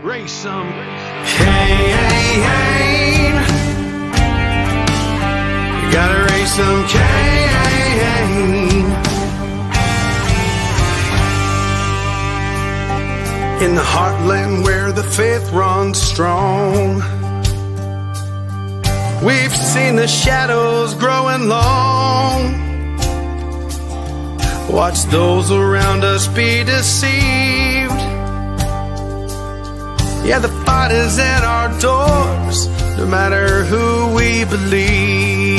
Raise some Cain. You gotta raise some Cain. In the heartland where the faith runs strong, we've seen the shadows growing long. Watch those around us be deceived. Yeah, the fight is at our doors, no matter who we believe.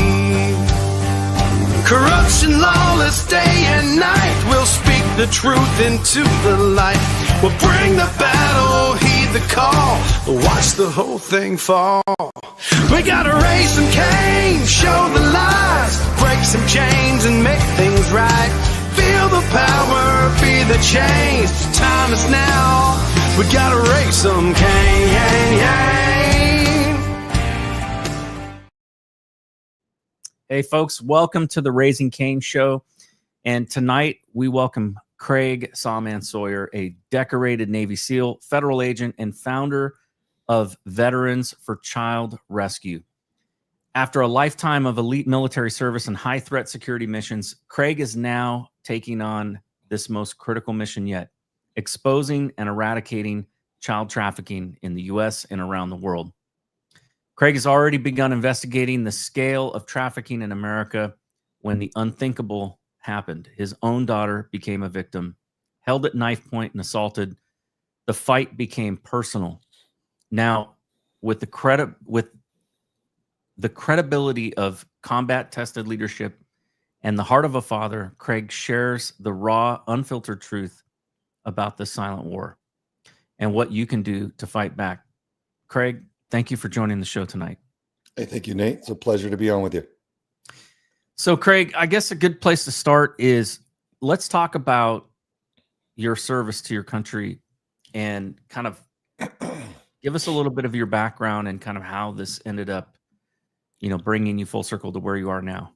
Corruption, lawless day and night, we'll speak the truth into the light. We'll bring the battle, heed the call, watch the whole thing fall. We gotta raise some Cain, show the lies, break some chains and make things right. Feel the power, be the change, time is now. We gotta raise some Cain. Hey folks, welcome to the Raising Cain show. And tonight we welcome Craig Sawman Sawyer, a decorated Navy SEAL, federal agent, and founder of Veterans for Child Rescue. After a lifetime of elite military service and high threat security missions, Craig is now taking on this most critical mission yet, exposing and eradicating child trafficking in the U.S. and around the world. Craig has already begun investigating the scale of trafficking in America when the unthinkable happened. His own daughter became a victim, held at knife point and assaulted. The fight became personal. Now, with the credibility of combat-tested leadership and the heart of a father, Craig shares the raw, unfiltered truth about the silent war and what you can do to fight back. Craig, thank you for joining the show tonight. Hey, thank you, Nate. It's a pleasure to be on with you. So, Craig, I guess a good place to start is let's talk about your service to your country and kind of give us a little bit of your background and kind of how this ended up, bringing you full circle to where you are now.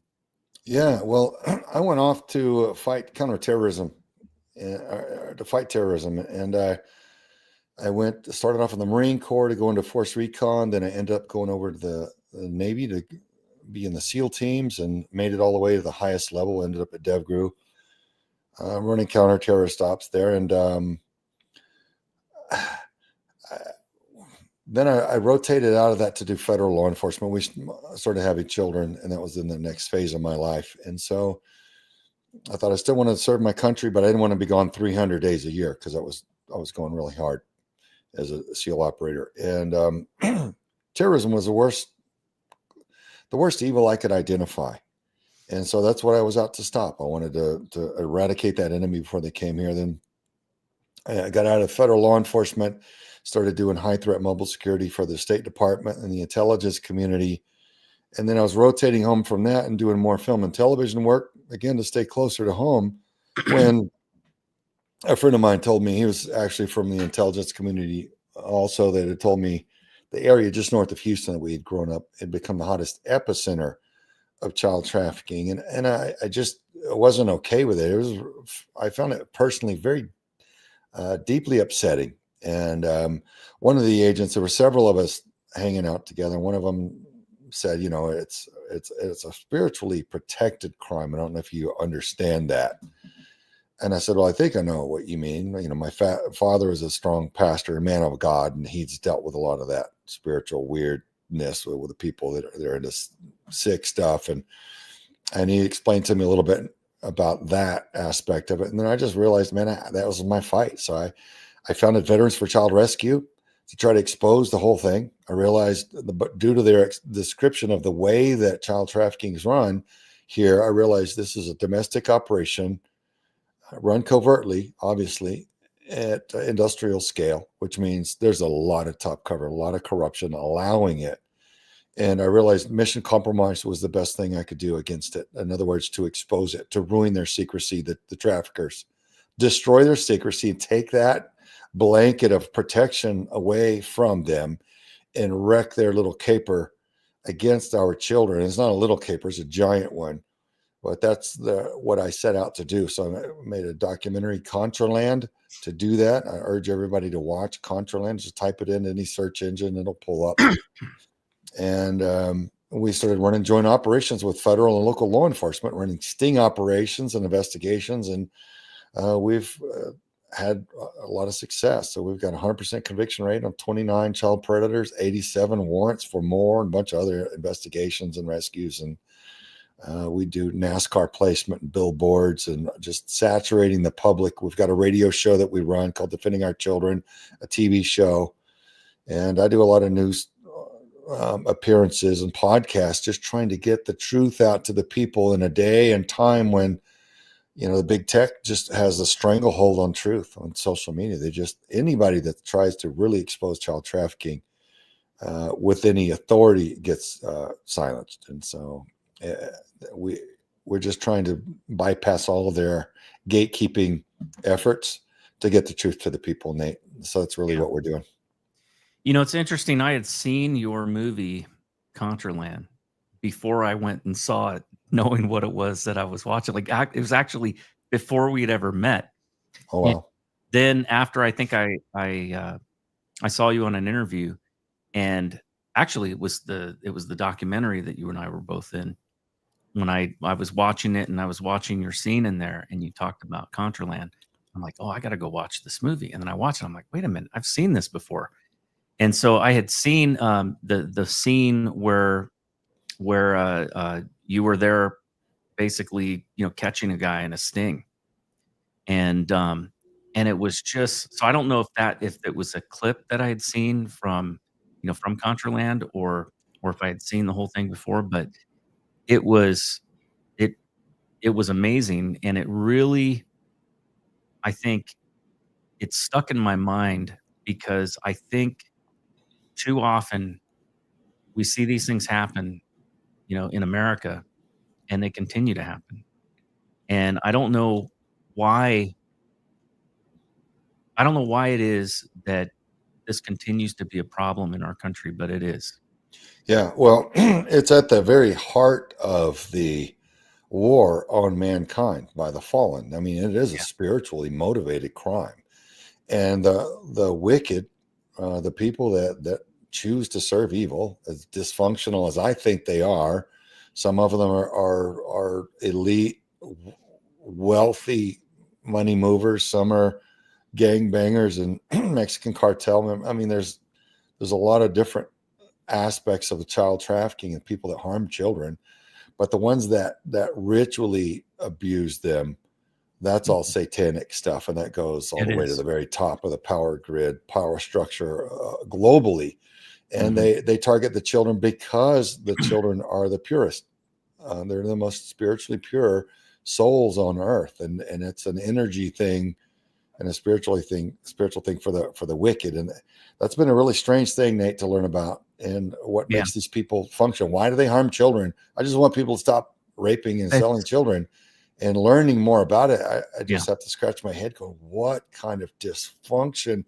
Yeah, well, I went off to fight counterterrorism, to fight terrorism, and I started off in the Marine Corps to go into Force Recon. Then I ended up going over to the Navy to be in the SEAL teams and made it all the way to the highest level. Ended up at DevGru, running counterterrorist ops there, and then I rotated out of that to do federal law enforcement. We started having children, and that was in the next phase of my life. And so I thought I still wanted to serve my country, but I didn't want to be gone 300 days a year because I was going really hard as a SEAL operator. And terrorism was the worst evil I could identify. And so that's what I was out to stop. I wanted to eradicate that enemy before they came here. Then I got out of federal law enforcement, started doing high threat mobile security for the State Department and the intelligence community. And then I was rotating home from that and doing more film and television work, again, to stay closer to home, when a friend of mine told me, he was actually from the intelligence community also, that had told me the area just north of Houston that we had grown up had become the hottest epicenter of child trafficking. And I just wasn't okay with it. I found it personally very deeply upsetting. And one of the agents, there were several of us hanging out together, and one of them said, it's a spiritually protected crime. I don't know if you understand that. And I said, well, I think I know what you mean. My father is a strong pastor, a man of God, and he's dealt with a lot of that spiritual weirdness with the people that are into sick stuff. And he explained to me a little bit about that aspect of it. And then I just realized, man, that was my fight. So I founded Veterans for Child Rescue to try to expose the whole thing. I realized due to their description of the way that child trafficking is run here, I realized this is a domestic operation run covertly, obviously, at industrial scale, which means there's a lot of top cover, a lot of corruption allowing it. And I realized mission compromise was the best thing I could do against it. In other words, to expose it, to ruin their secrecy, the traffickers, destroy their secrecy, take that blanket of protection away from them and wreck their little caper against our children. It's not a little caper, it's a giant one. but that's what I set out to do. So I made a documentary, Contraland, to do that. I urge everybody to watch Contraland. Just type it in any search engine, it'll pull up. And we started running joint operations with federal and local law enforcement, running sting operations and investigations. And we've had a lot of success. So we've got 100% conviction rate on 29 child predators, 87 warrants for more, and a bunch of other investigations and rescues. And we do NASCAR placement and billboards and just saturating the public. We've got a radio show that we run called Defending Our Children, a TV show. And I do a lot of news appearances and podcasts, just trying to get the truth out to the people in a day and time when, the big tech just has a stranglehold on truth on social media. Anybody that tries to really expose child trafficking with any authority gets silenced. And so we're just trying to bypass all of their gatekeeping efforts to get the truth to the people, Nate. So that's really what we're doing. It's interesting. I had seen your movie Contraland before I went and saw it, knowing what it was that I was watching. Like, it was actually before we had ever met. Oh, wow. And then after, I think I saw you on an interview, and actually it was the documentary that you and I were both in. When I was watching it, and I was watching your scene in there, and you talked about Contraland, I'm like, oh, I got to go watch this movie. And then I watched it. I'm like, wait a minute, I've seen this before. And so I had seen the scene where you were there, basically, catching a guy in a sting, and it was just, so I don't know if it was a clip that I had seen from Contraland, or if I had seen the whole thing before, but it was amazing, and it really, I think, it stuck in my mind, because I think too often we see these things happen, in America, and they continue to happen. And I don't know why it is that this continues to be a problem in our country, but it is. Yeah, well, it's at the very heart of the war on mankind by the fallen. I mean, it is a spiritually motivated crime. And the wicked, the people that choose to serve evil, as dysfunctional as I think they are, some of them are elite, wealthy money movers. Some are gangbangers and Mexican cartel. I mean, there's a lot of different aspects of the child trafficking and people that harm children, but the ones that ritually abuse them, that's all satanic stuff, and that goes all the way to the very top of the power grid, power structure globally. And they target the children because the children are the purest. They're the most spiritually pure souls on earth, and it's an energy thing and a spiritual thing for the wicked. And that's been a really strange thing, Nate, to learn about, and what makes these people function. Why do they harm children? I just want people to stop raping and selling children. And learning more about it, I just have to scratch my head going, what kind of dysfunction?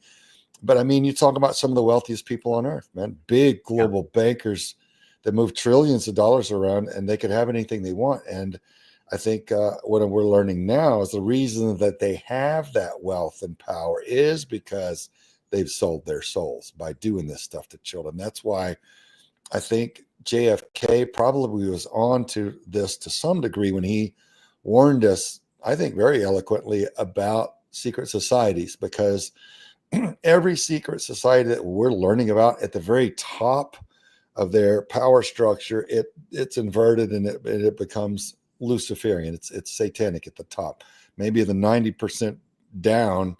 But I mean, you talk about some of the wealthiest people on earth, man, big global bankers that move trillions of dollars around, and they could have anything they want. And I think what we're learning now is the reason that they have that wealth and power is because they've sold their souls by doing this stuff to children. That's why I think JFK probably was on to this to some degree when he warned us, I think very eloquently, about secret societies, because every secret society that we're learning about at the very top of their power structure, it's inverted, and it becomes Luciferian. It's satanic at the top. Maybe the 90% down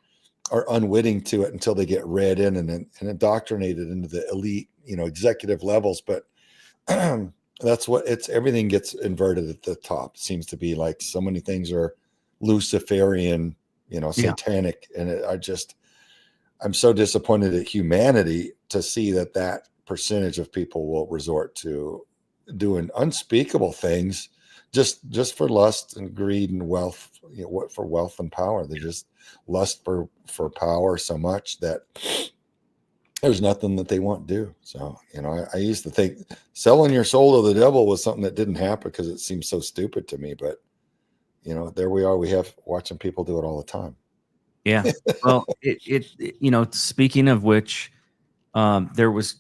are unwitting to it until they get read in and indoctrinated into the elite, executive levels. But that's what everything gets inverted at the top. It seems to be like so many things are Luciferian, satanic. And I'm so disappointed at humanity to see that percentage of people will resort to doing unspeakable things just for lust and greed and wealth, for wealth and power. They just lust for power so much that there's nothing that they won't do. So, I used to think selling your soul to the devil was something that didn't happen because it seemed so stupid to me, but there we are. We have watching people do it all the time. Yeah. Well, speaking of which, there was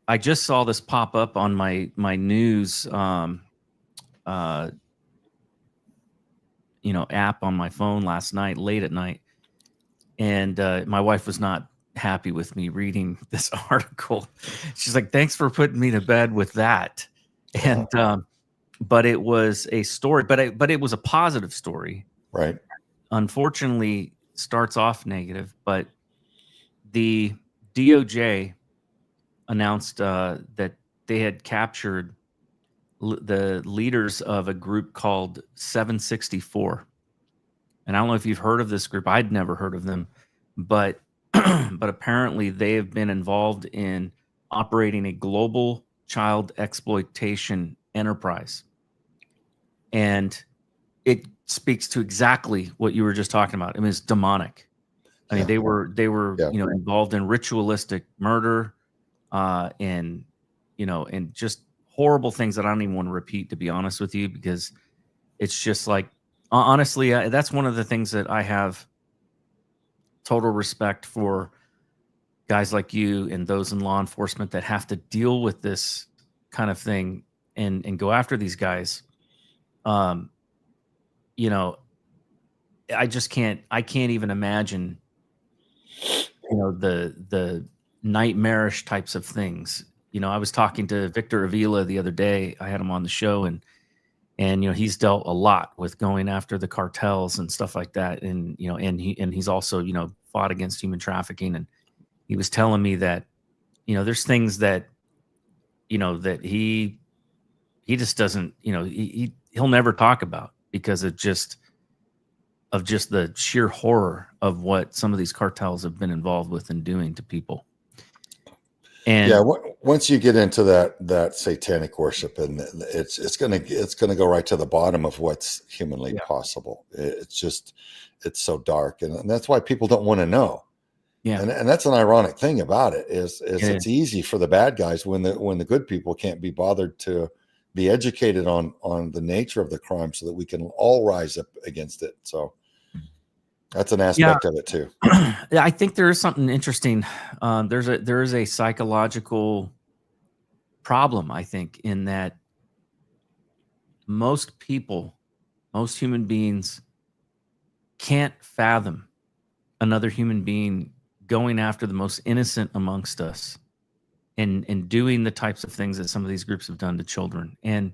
I just saw this pop up on my news, app on my phone last night, late at night. And my wife was not happy with me reading this article. She's like, thanks for putting me to bed with that. And, but it was a story, but it was a positive story. Right. Unfortunately, starts off negative, but the DOJ announced that they had captured the leaders of a group called 764. And I don't know if you've heard of this group. I'd never heard of them, but but apparently they have been involved in operating a global child exploitation enterprise. And it speaks to exactly what you were just talking about. I mean, it's demonic. I mean, they were involved in ritualistic murder, and just horrible things that I don't even want to repeat, to be honest with you, because it's just like, honestly, that's one of the things that I have total respect for guys like you and those in law enforcement that have to deal with this kind of thing and go after these guys. I can't even imagine, the nightmarish types of things. I was talking to Victor Avila the other day. I had him on the show, and he's dealt a lot with going after the cartels and stuff like that. And, he's also, fought against human trafficking. And he was telling me that, there's things that, that he just doesn't, he'll never talk about because of just the sheer horror of what some of these cartels have been involved with and doing to people. And once you get into that satanic worship, and it's gonna go right to the bottom of what's humanly possible. It's so dark, and that's why people don't want to know. Yeah, and that's an ironic thing about it is it's easy for the bad guys when the good people can't be bothered to be educated on the nature of the crime, so that we can all rise up against it. So that's an aspect of it too. I think there is something interesting. There is a psychological problem, I think, in that most human beings can't fathom another human being going after the most innocent amongst us and doing the types of things that some of these groups have done to children. And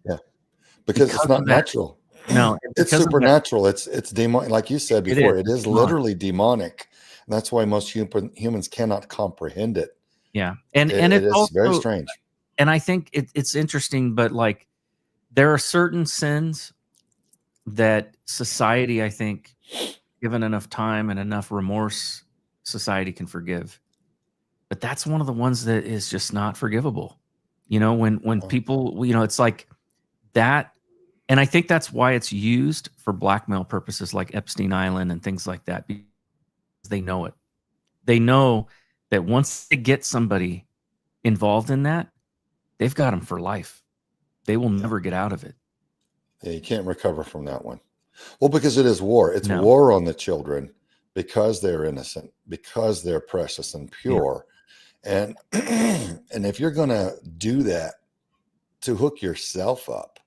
because it's not natural. No, it's supernatural. It's demonic, like you said before. It is literally demonic, and that's why most humans cannot comprehend it. Yeah, and it is also very strange. And I think it's interesting, but like there are certain sins that society, I think, given enough time and enough remorse, society can forgive. But that's one of the ones that is just not forgivable. When people, it's like that. And I think that's why it's used for blackmail purposes like Epstein Island and things like that, because they know it. They know that once they get somebody involved in that, they've got them for life. They will never get out of it. Yeah, you can't recover from that one. Well, because it is war. It's war on the children because they're innocent, because they're precious and pure. Yeah. And if you're going to do that to hook yourself up,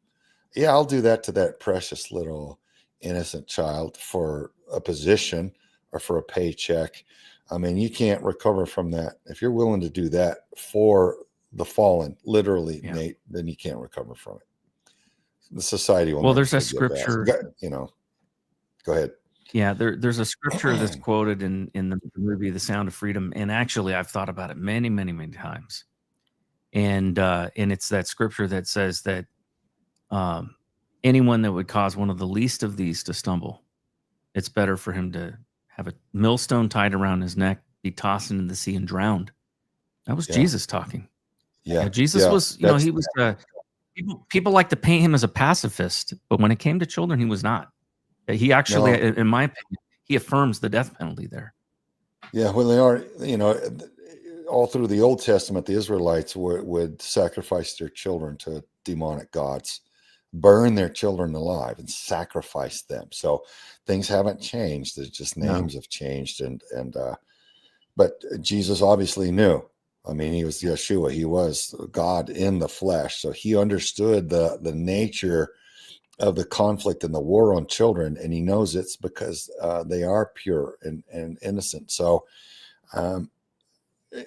I'll do that to that precious little innocent child for a position or for a paycheck. I mean, you can't recover from that. If you're willing to do that for the fallen, literally, Nate, then you can't recover from it. The society will. Well, there's a scripture. Go ahead. Yeah, there's a scripture that's quoted in the movie The Sound of Freedom, and actually, I've thought about it many, many, many times. And it's that scripture that says that anyone that would cause one of the least of these to stumble, it's better for him to have a millstone tied around his neck, be tossed into the sea and drowned. That was Jesus talking. Yeah, Jesus was, he was. People like to paint him as a pacifist, but when it came to children, he was not. He actually, in my opinion, he affirms the death penalty there. Yeah, well, they are. All through the Old Testament, the Israelites would sacrifice their children to demonic gods. burn their children alive and sacrifice them. So things haven't changed. There's just names have changed. But Jesus obviously knew. I mean, he was Yeshua. He was God in the flesh. So he understood the nature of the conflict and the war on children. And he knows it's because they are pure and innocent. So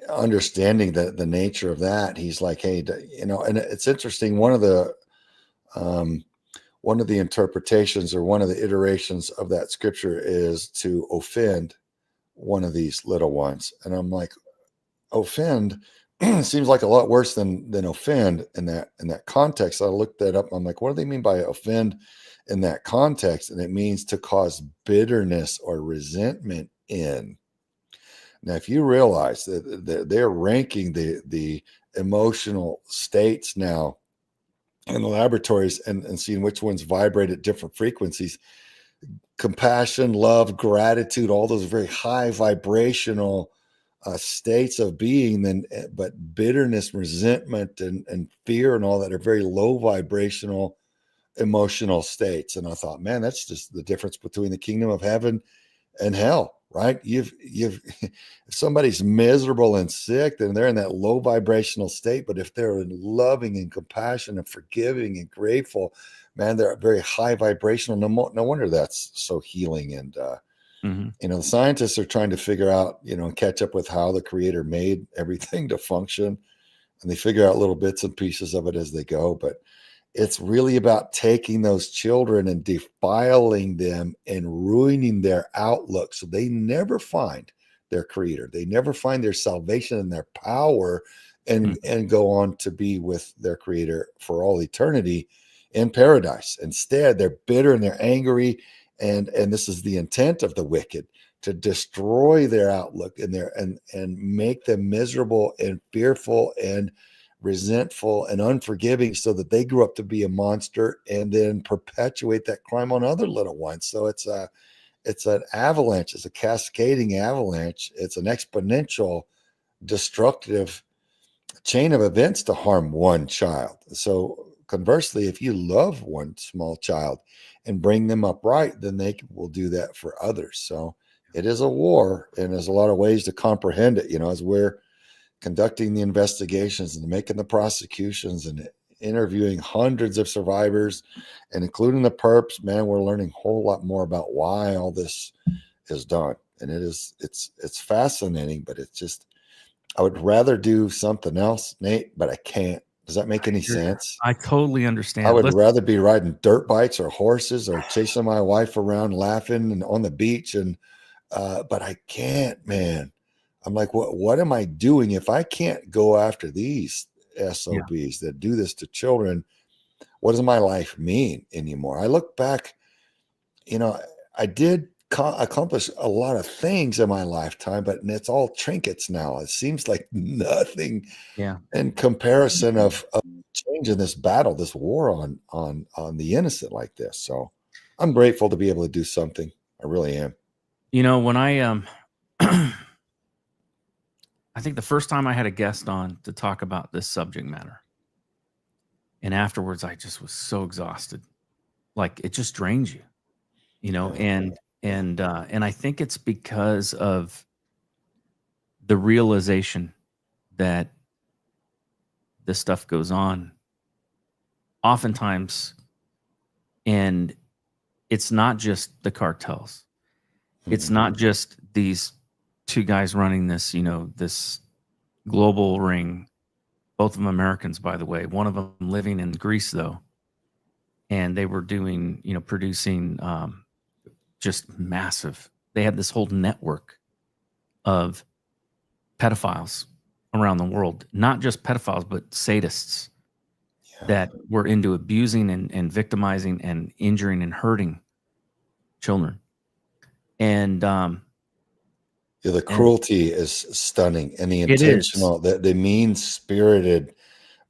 understanding the nature of that, he's like, hey, and it's interesting. One of the interpretations or one of the iterations of that scripture is to offend one of these little ones. And I'm like, offend seems like a lot worse than offend in that context. I looked that up. I'm like, what do they mean by offend in that context? And it means to cause bitterness or resentment in. Now, if you realize that they're ranking the emotional states now in the laboratories and seeing which ones vibrate at different frequencies, compassion, love, gratitude, all those very high vibrational states of being, but bitterness, resentment, and fear and all that are very low vibrational emotional states. And I thought, man, that's just the difference between the kingdom of heaven and hell, right? If somebody's miserable and sick, then they're in that low vibrational state. But if they're loving and compassion and forgiving and grateful, man, they're very high vibrational. No wonder that's so healing. And the scientists are trying to figure out, and catch up with how the Creator made everything to function, and they figure out little bits and pieces of it as they go. But it's really about taking those children and defiling them and ruining their outlook, so they never find their Creator. They never find their salvation and their power, and go on to be with their Creator for all eternity in paradise. Instead, they're bitter and they're angry. And this is the intent of the wicked, to destroy their outlook and make them miserable and fearful and resentful and unforgiving, so that they grew up to be a monster and then perpetuate that crime on other little ones. So it's an avalanche. It's a cascading avalanche. It's an exponential destructive chain of events to harm one child. So conversely, if you love one small child and bring them up right, then they will do that for others. So it is a war, and there's a lot of ways to comprehend it. As we're conducting the investigations and making the prosecutions and interviewing hundreds of survivors, and including the perps, man, we're learning a whole lot more about why all this is done. And it's fascinating, but it's just, I would rather do something else, Nate, but I can't. Does that make any sense? I totally understand. I would rather be riding dirt bikes or horses or chasing my wife around laughing and on the beach. But I can't, man. I'm like, what am I doing if I can't go after these SOBs that do this to children? What does my life mean anymore? I look back, I did accomplish a lot of things in my lifetime, but it's all trinkets now. It seems like nothing in comparison of changing this battle, this war on the innocent like this. So I'm grateful to be able to do something. I really am. When I think the first time I had a guest on to talk about this subject matter, and afterwards I just was so exhausted. Like, it just drains you, and I think it's because of the realization that this stuff goes on oftentimes, and it's not just the cartels. It's not just these two guys running this, this global ring, both of them Americans, by the way, one of them living in Greece though. And they were doing, producing just massive. They had this whole network of pedophiles around the world, not just pedophiles, but sadists that were into abusing and victimizing and injuring and hurting children. And the cruelty is stunning, and the intentional, the mean-spirited,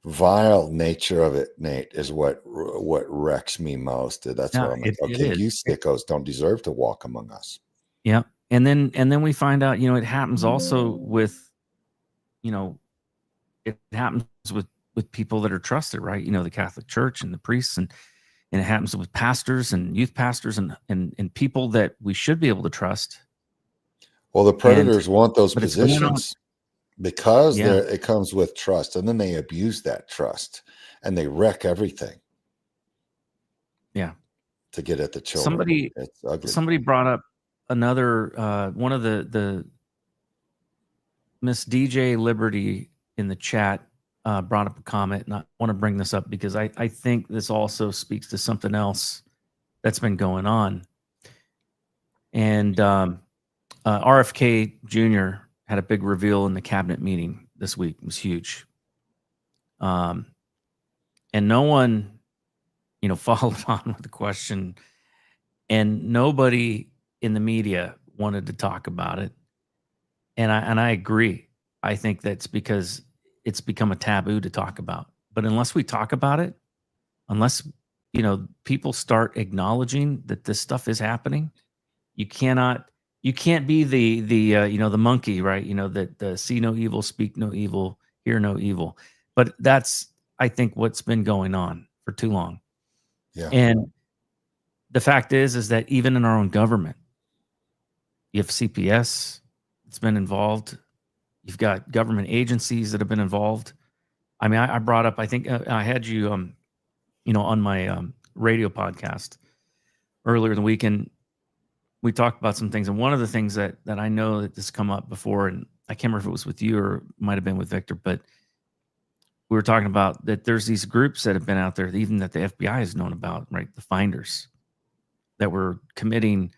vile nature of it, Nate, is what wrecks me most. That's what I'm like. Okay, you sickos don't deserve to walk among us. Yeah, and then we find out, it happens also with, it happens with people that are trusted, right? The Catholic Church and the priests, and and it happens with pastors and youth pastors and people that we should be able to trust. Well, the predators want those but it's going on. positions because Yeah. it comes with trust, and then they abuse that trust and they wreck everything. Yeah. To get at the children. It's ugly. Somebody brought up another one of the Miss DJ Liberty in the chat brought up a comment, and I want to bring this up because I think this also speaks to something else that's been going on. And RFK Jr. had a big reveal in the cabinet meeting this week. It was huge. And no one, followed on with the question, and nobody in the media wanted to talk about it. And I agree. I think that's because it's become a taboo to talk about. But unless we talk about it, unless people start acknowledging that this stuff is happening, you can't be the monkey, right? That see no evil, speak no evil, hear no evil. But that's, I think, what's been going on for too long. Yeah. And the fact is that even in our own government, you have CPS that's been involved. You've got government agencies that have been involved. I mean, I brought up, I think I had you, on my radio podcast earlier in the week, and we talked about some things. And one of the things that I know that has come up before, and I can't remember if it was with you or it might have been with Victor, but we were talking about that there's these groups that have been out there, even that the FBI has known about, right? The finders that were committing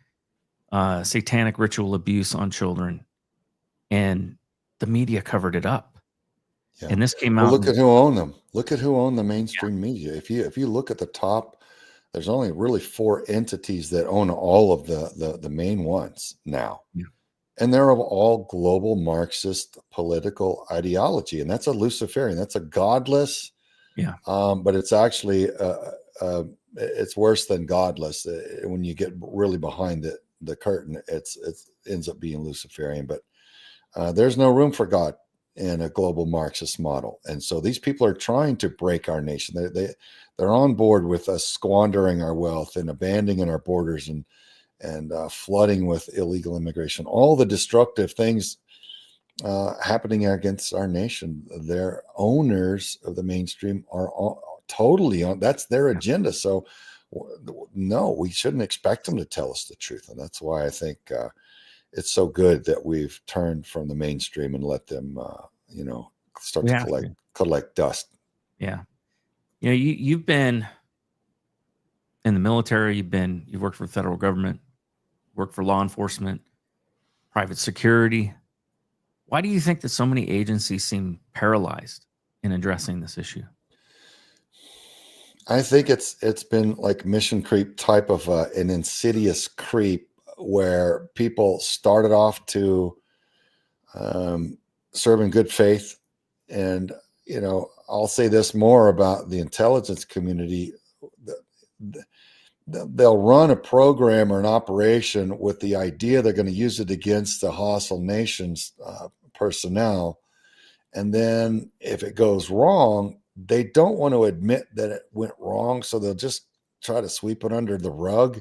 satanic ritual abuse on children, and the media covered it up. Yeah. And this came well, out. Look at who owned them. Look at who owned the mainstream media. If you look at the top, there's only really 4 entities that own all of the main ones now. Yeah. And they're of all global Marxist political ideology. And that's a Luciferian. That's a godless. Yeah. But it's actually it's worse than godless. When you get really behind the curtain, it ends up being Luciferian. But there's no room for God in a global Marxist model. And so these people are trying to break our nation. They're on board with us squandering our wealth and abandoning our borders and flooding with illegal immigration, all the destructive things happening against our nation. Their owners of the mainstream are totally on. That's their agenda. So no, we shouldn't expect them to tell us the truth. And that's why I think it's so good that we've turned from the mainstream and let them, start to collect dust. Yeah. You've been in the military, you've worked for the federal government, worked for law enforcement, private security. Why do you think that so many agencies seem paralyzed in addressing this issue? I think it's been like mission creep type of an insidious creep where people started off to serve in good faith. And, I'll say this more about the intelligence community. They'll run a program or an operation with the idea they're going to use it against the hostile nation's personnel. And then if it goes wrong, they don't want to admit that it went wrong. So they'll just try to sweep it under the rug.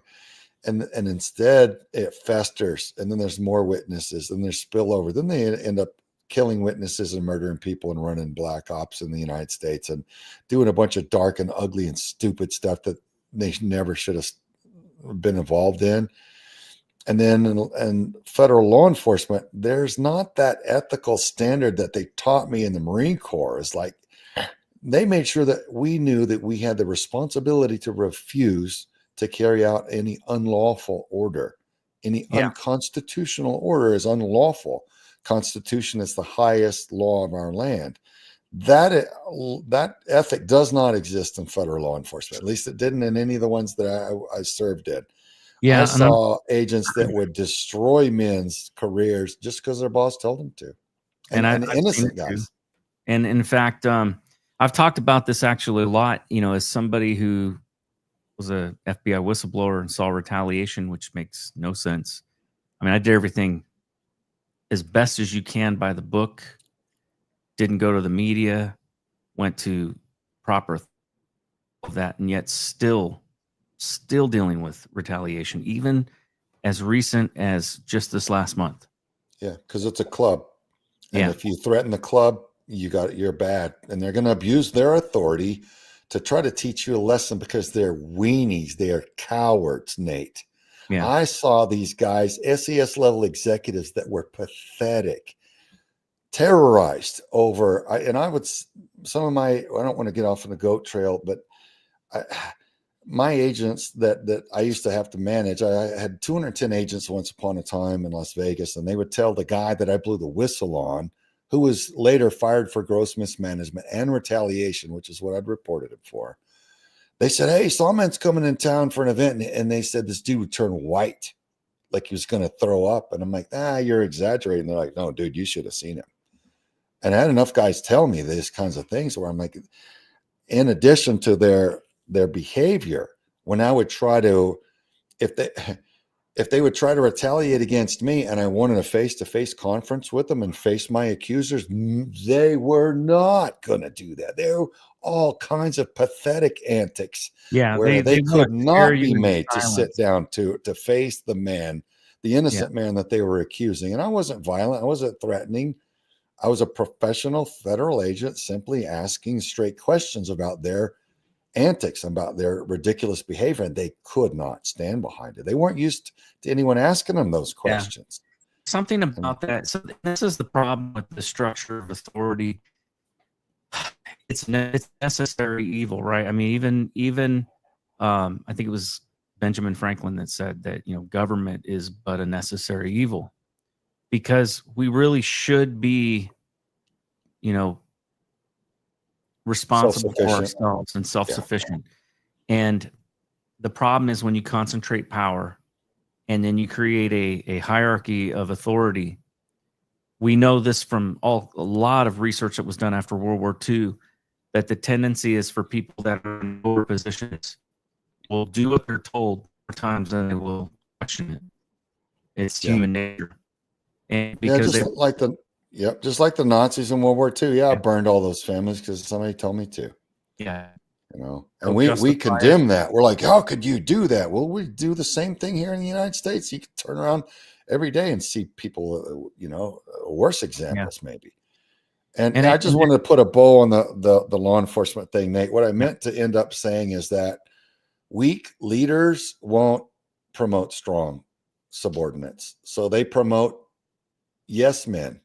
And instead it festers. And then there's more witnesses and there's spillover. Then they end up killing witnesses and murdering people and running black ops in the United States and doing a bunch of dark and ugly and stupid stuff that they never should have been involved in. And then in federal law enforcement, there's not that ethical standard that they taught me in the Marine Corps. It's like they made sure that we knew that we had the responsibility to refuse to carry out any unlawful order. Any unconstitutional order is unlawful. Constitution is the highest law of our land. That ethic does not exist in federal law enforcement. At least it didn't in any of the ones that I served in. Yeah, I saw agents that would destroy men's careers just because their boss told them to, and innocent guys. And in fact, I've talked about this actually a lot. As somebody who was a FBI whistleblower and saw retaliation, which makes no sense. I mean, I did everything as best as you can by the book. Didn't go to the media. Went to proper of that, and yet still still dealing with retaliation, even as recent as just this last month. Yeah, because it's a club. And Yeah. if you threaten the club, you're bad. And they're going to abuse their authority to try to teach you a lesson because they're weenies. They are cowards, Nate. Yeah. I saw these guys, SES level executives that were pathetic, terrorized over, some of my, I don't want to get off on the goat trail, but my agents that I used to have to manage, I had 210 agents once upon a time in Las Vegas, and they would tell the guy that I blew the whistle on, who was later fired for gross mismanagement and retaliation, which is what I'd reported him for. They said, "Hey, Sawman's coming in town for an event." And they said this dude would turn white, like he was going to throw up. And I'm like, you're exaggerating. They're like, "No, dude, you should have seen him." And I had enough guys tell me these kinds of things where I'm like, in addition to their behavior, when I would try to, if they would try to retaliate against me and I wanted a face-to-face conference with them and face my accusers, they were not going to do that. There were all kinds of pathetic antics where they could not be made to sit down to face the man, the innocent man that they were accusing. And I wasn't violent. I wasn't threatening. I was a professional federal agent simply asking straight questions about their antics, about their ridiculous behavior, and they could not stand behind it. They weren't used to anyone asking them those questions. Something about that. So this is the problem with the structure of authority. It's necessary evil, right? I mean, even I think it was Benjamin Franklin that said that, government is but a necessary evil, because we really should be, responsible for ourselves and self-sufficient. And the problem is when you concentrate power and then you create a hierarchy of authority. We know this from a lot of research that was done after World War II, that the tendency is for people that are in lower positions will do what they're told more times than they will question it. It's human nature. And because just like the Nazis in World War II. I burned all those families because somebody told me to. Yeah. And we condemn that. We're like, how could you do that? Well, we do the same thing here in the United States. You can turn around every day and see people, worse examples maybe. And I just wanted to put a bow on the law enforcement thing, Nate. What I meant to end up saying is that weak leaders won't promote strong subordinates. So they promote yes men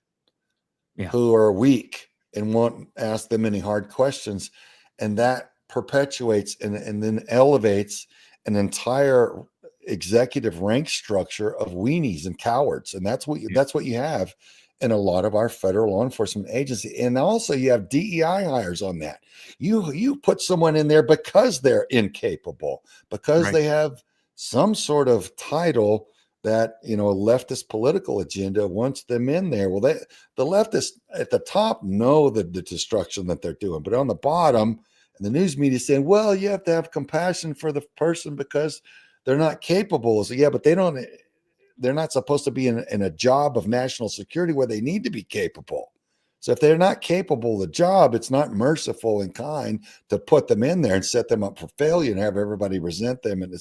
who are weak and won't ask them any hard questions. And that perpetuates and then elevates an entire executive rank structure of weenies and cowards. And that's what you have in a lot of our federal law enforcement agency. And also you have DEI hires on that. You put someone in there because they're incapable, because they have some sort of title that, a leftist political agenda wants them in there. Well, the leftists at the top know the destruction that they're doing, but on the bottom, and the news media is saying, well, you have to have compassion for the person because they're not capable. So, but they're not supposed to be in a job of national security where they need to be capable. So if they're not capable of the job, it's not merciful and kind to put them in there and set them up for failure and have everybody resent them. And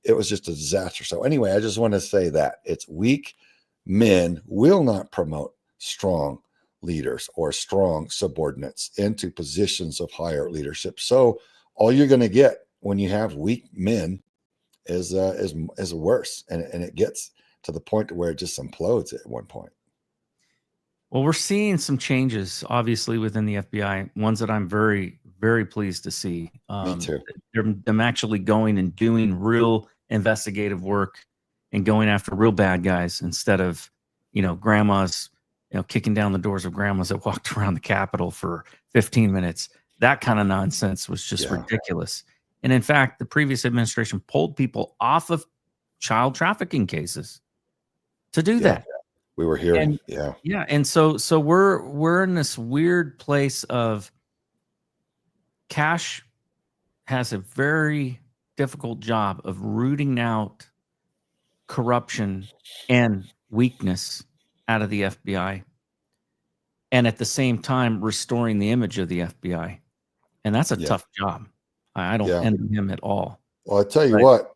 it was just a disaster. So anyway, I just want to say that it's weak men will not promote strong leaders or strong subordinates into positions of higher leadership. So all you're going to get when you have weak men is worse, and it gets to the point where it just implodes at one point. Well, we're seeing some changes, obviously, within the FBI, ones that I'm very, very pleased to see. Me too. Them actually going and doing real investigative work and going after real bad guys instead of, grandmas, kicking down the doors of grandmas that walked around the Capitol for 15 minutes. That kind of nonsense was just ridiculous. And in fact, the previous administration pulled people off of child trafficking cases to do that. We were hearing, and so we're in this weird place of Cash has a very difficult job of rooting out corruption and weakness out of the FBI, and at the same time restoring the image of the FBI, and that's a tough job. I don't envy him at all. Well, I tell you Right. what,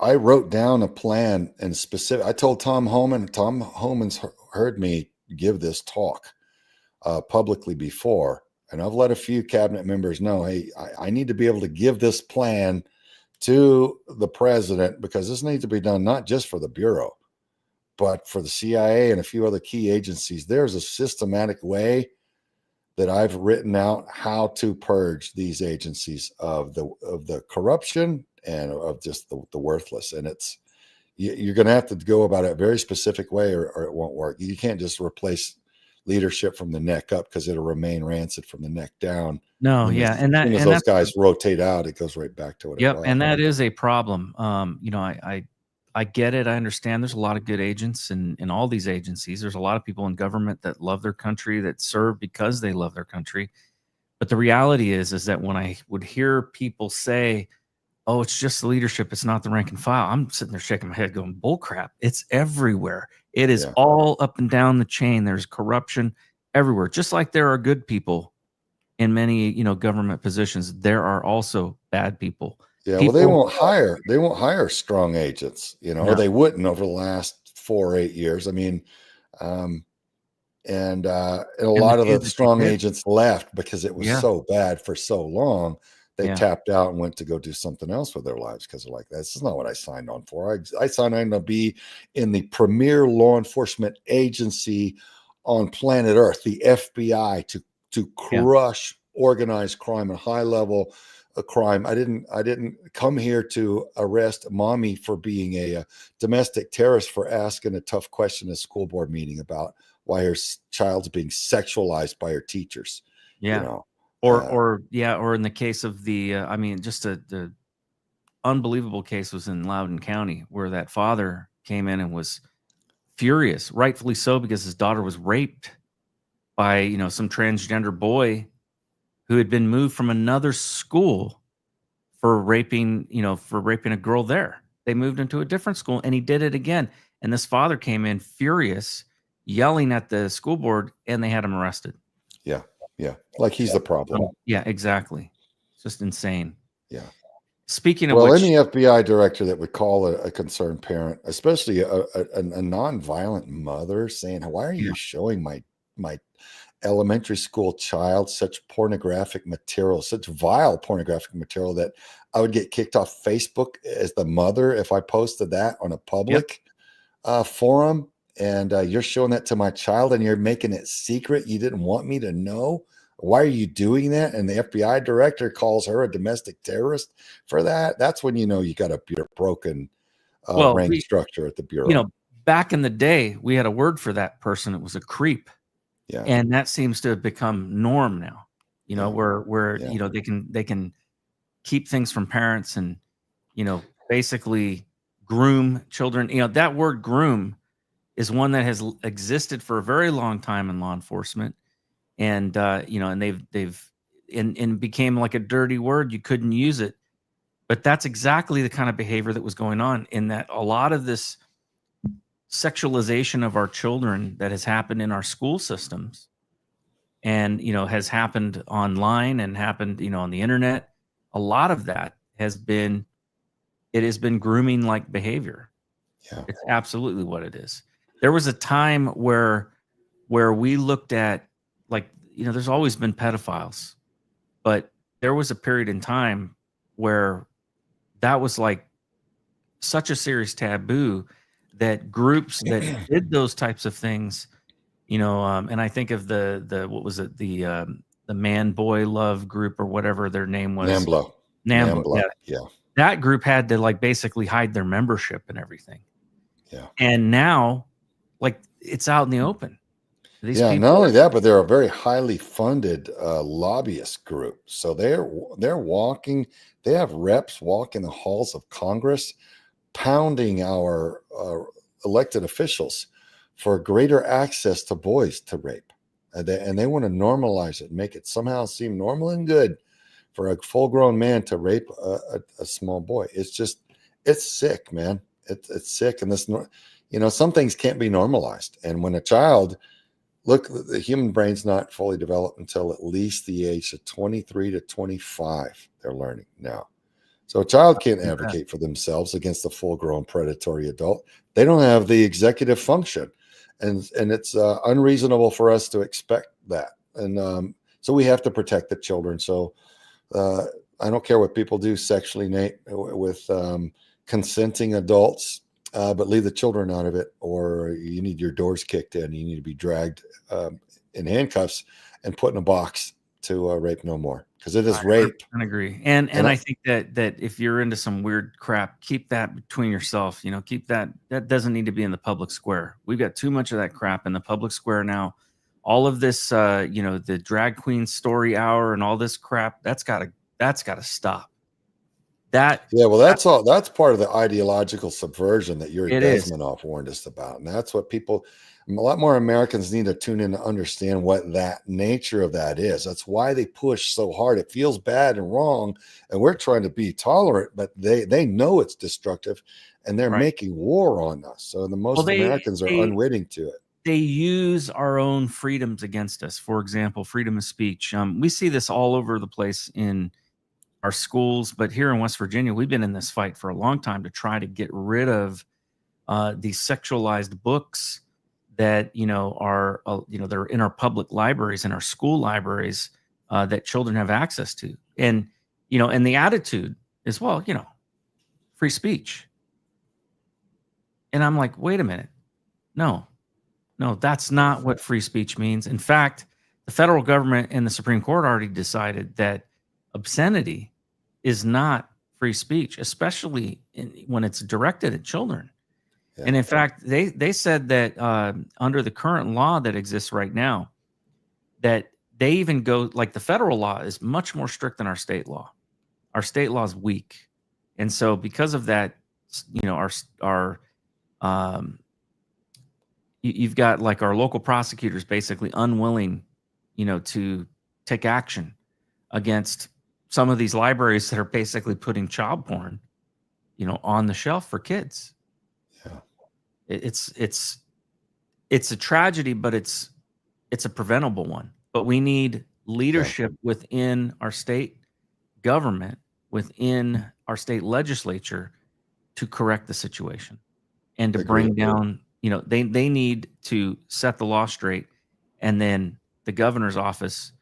I wrote down a plan and specific. I told Tom Homan. Tom Homan's heard me give this talk publicly before, and I've let a few cabinet members know, hey, I need to be able to give this plan to the president, because this needs to be done not just for the Bureau, but for the CIA and a few other key agencies. There's a systematic way that I've written out how to purge these agencies of the corruption and of just the worthless. And you're going to have to go about it a very specific way, or it won't work. You can't just replace leadership from the neck up, because it'll remain rancid from the neck down. No, When yeah, as soon as those guys rotate out, it goes right back to what it yep, was. and that is a problem. I get it. I understand. There's a lot of good agents in all these agencies. There's a lot of people in government that love their country, that serve because they love their country. But the reality is that when I would hear people say, "Oh, it's just the leadership, it's not the rank and file," I'm sitting there shaking my head, going, "Bull crap! It's everywhere. It is all up and down the chain. There's corruption everywhere. Just like there are good people in many, government positions, there are also bad people." Yeah, well, People, they won't hire strong agents, or no, they wouldn't over the last 4 or 8 years. I mean, and a in the lot of few the that they strong did. agents left because it was Yeah, so bad for so long. They yeah, tapped out and went to go do something else with their lives, because they're like, this is not what I signed on for. I signed on to be in the premier law enforcement agency on planet Earth, the FBI, to yeah, crush organized crime and high level crime. I didn't come here to arrest mommy for being a domestic terrorist for asking a tough question at a school board meeting about why her child's being sexualized by her teachers. yeah. Uh, Or in the case of just the unbelievable case was in Loudoun County, where that father came in and was furious, rightfully so, because his daughter was raped by, some transgender boy who had been moved from another school for raping a girl there. They moved into a different school and he did it again. And this father came in furious, yelling at the school board, and they had him arrested. yeah, yeah, like he's the problem. Yeah, exactly. It's just insane. Yeah. Speaking of Well, which, any FBI director that would call a concerned parent, especially a nonviolent mother, saying, "Why are you yeah, showing my elementary school child such pornographic material, such vile pornographic material, that I would get kicked off Facebook as the mother if I posted that on a yep, public forum, and you're showing that to my child and you're making it secret. You didn't want me to know. Why are you doing that?" And the FBI director calls her a domestic terrorist for that. That's when you know you got a broken well, rank structure at the Bureau. back in the day, we had a word for that person. It was a creep. Yeah, And that seems to have become norm now, yeah, where yeah. they can keep things from parents and, basically groom children. That word groom is one that has existed for a very long time in law enforcement. And, and they've and became like a dirty word. You couldn't use it. But that's exactly the kind of behavior that was going on, in that a lot of this sexualization of our children that has happened in our school systems and, has happened online and happened, on the internet. A lot of that has been grooming like behavior. Yeah. It's absolutely what it is. There was a time where we looked at, like, there's always been pedophiles, but there was a period in time where that was like such a serious taboo that groups that did those types of things, and I think of the what was it, the man boy love group or whatever their name was. NAMBLA. NAMBLA. Yeah. Yeah. That group had to, like, basically hide their membership and everything. Yeah. And now, like, it's out in the open. These Yeah, people not only that, but they're a very highly funded lobbyist group. So they're walking. They have reps walking the halls of Congress, pounding our elected officials for greater access to boys to rape, and they want to normalize it, make it somehow seem normal and good for a full-grown man to rape a small boy. It's sick, man. It's sick, and some things can't be normalized. And when a child, look, the human brain's not fully developed until at least the age of 23 to 25. They're learning now. So a child can't advocate for themselves against a full-grown predatory adult. They don't have the executive function, and it's unreasonable for us to expect that. And so we have to protect the children. So I don't care what people do sexually, Nate, with consenting adults, but leave the children out of it, or you need your doors kicked in. You need to be dragged in handcuffs and put in a box to rape no more, because it is rape. I agree. And I think that if you're into some weird crap, keep that between yourself. You know, keep that doesn't need to be in the public square. We've got too much of that crap in the public square now. All of this, you know, the drag queen story hour and all this crap, that's gotta stop. Well, that's part of the ideological subversion that Yuri Bezmenov warned us about. And that's what a lot more Americans need to tune in to understand what that nature of that is. That's why they push so hard. It feels bad and wrong, and we're trying to be tolerant, but they know it's destructive, and they're making war on us. So most Americans are unwitting to it. They use our own freedoms against us. For example, freedom of speech. We see this all over the place in our schools, but here in West Virginia, we've been in this fight for a long time to try to get rid of these sexualized books that, you know, are, they're in our public libraries and our school libraries that children have access to. And, you know, and the attitude is, well, you know, free speech. And I'm like, wait a minute. No, that's not what free speech means. In fact, the federal government and the Supreme Court already decided that obscenity is not free speech, especially when it's directed at children. Yeah. And in fact, they said that under the current law that exists right now, that they even go, like, the federal law is much more strict than our state law. Our state law is weak. And so because of that, you know, you've got, like, our local prosecutors basically unwilling, you know, to take action against some of these libraries that are basically putting child porn, you know, on the shelf for kids. Yeah. It's a tragedy, but it's a preventable one. But we need leadership within our state government, within our state legislature, to correct the situation and to bring down, you know, they need to set the law straight, and then the governor's office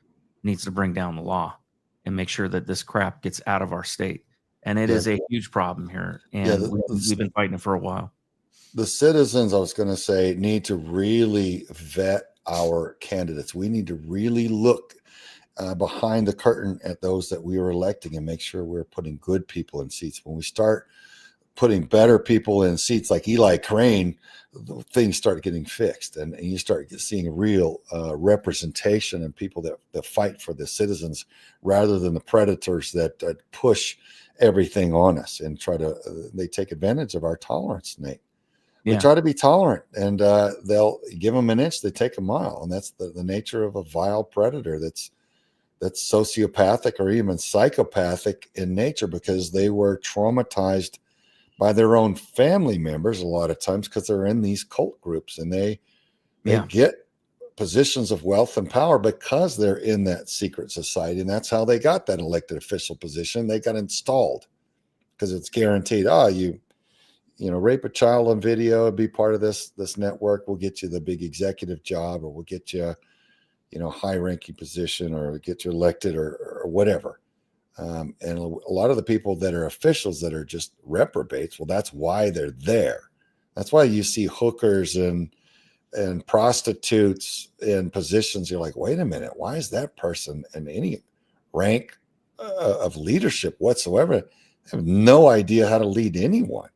needs to bring down the law and make sure that this crap gets out of our state. And it is a huge problem here. And we've been fighting it for a while. The citizens, I was going to say, need to really vet our candidates. We need to really look behind the curtain at those that we are electing and make sure we're putting good people in seats. When we start putting better people in seats like Eli Crane, things start getting fixed, and you start seeing real representation and people that fight for the citizens rather than the predators that push everything on us and they take advantage of our tolerance, Nate. We try to be tolerant, and they'll give them an inch, they take a mile. And that's the nature of a vile predator that's sociopathic or even psychopathic in nature, because they were traumatized by their own family members a lot of times, because they're in these cult groups, and they get positions of wealth and power because they're in that secret society. And that's how they got that elected official position. They got installed because it's guaranteed. You know, rape a child on video, be part of this network. We'll get you the big executive job, or we'll get you, you know, high ranking position, or get you elected, or whatever. And a lot of the people that are officials that are just reprobates, well, that's why they're there. That's why you see hookers and prostitutes in positions. You're like, wait a minute, why is that person in any rank of leadership whatsoever? They have no idea how to lead anyone.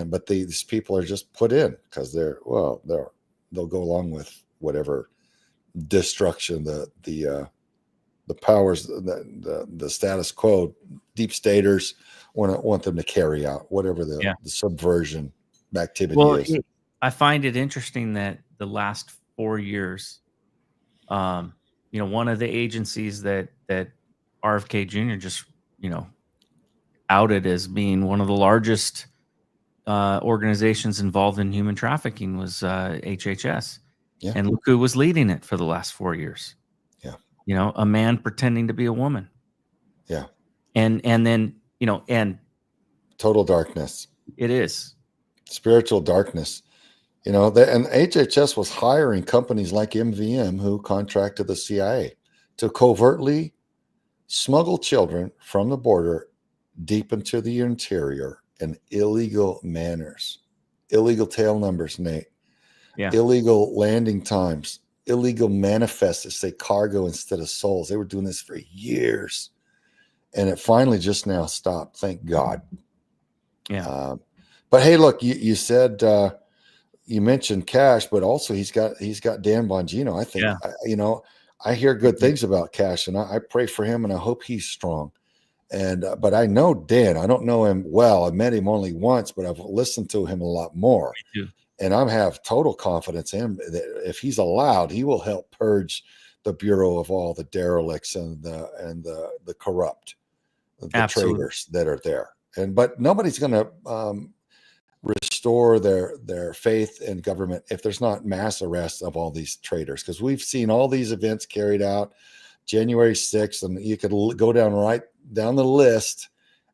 But these people are just put in because they'll go along with whatever destruction the powers, the status quo, deep staters want them to carry out, whatever the subversion activity is. I find it interesting that the last 4 years, you know, one of the agencies that RFK Jr. just, you know, outed as being one of the largest organizations involved in human trafficking was HHS. And look who was leading it for the last 4 years. You know, a man pretending to be a woman. And then, and Total darkness. it is. Spiritual darkness. And HHS was hiring companies like MVM who contracted the CIA to covertly smuggle children from the border deep into the interior in illegal manners, illegal tail numbers, Nate, illegal landing times, illegal manifests that say cargo instead of souls. They were doing this for years, and it finally just now stopped. Thank God. Yeah. But hey, look, you said you mentioned Cash, but also he's got Dan Bongino. I think I hear good things about Cash, and I pray for him, and I hope he's strong. And but I know Dan. I don't know him well. I met him only once, but I've listened to him a lot more. Me too. And I have total confidence in him that if he's allowed, he will help purge the Bureau of all the derelicts and the corrupt, the traitors that are there. But nobody's going to restore their faith in government if there's not mass arrests of all these traitors, because we've seen all these events carried out January 6th, and you could go right down the list.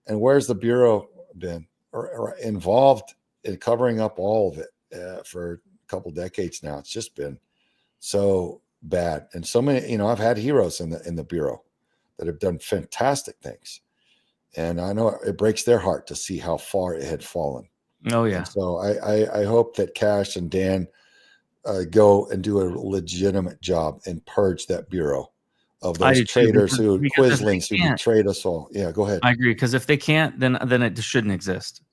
And where's the Bureau been or involved in covering up all of it for a couple decades now? It's just been so bad. And so many, I've had heroes in the Bureau that have done fantastic things. And I know it breaks their heart to see how far it had fallen. Oh, yeah. And so I hope that Cash and Dan go and do a legitimate job and purge that Bureau of those traitors Quislings who betrayed us all. Yeah, go ahead. I agree, because if they can't, then it shouldn't exist.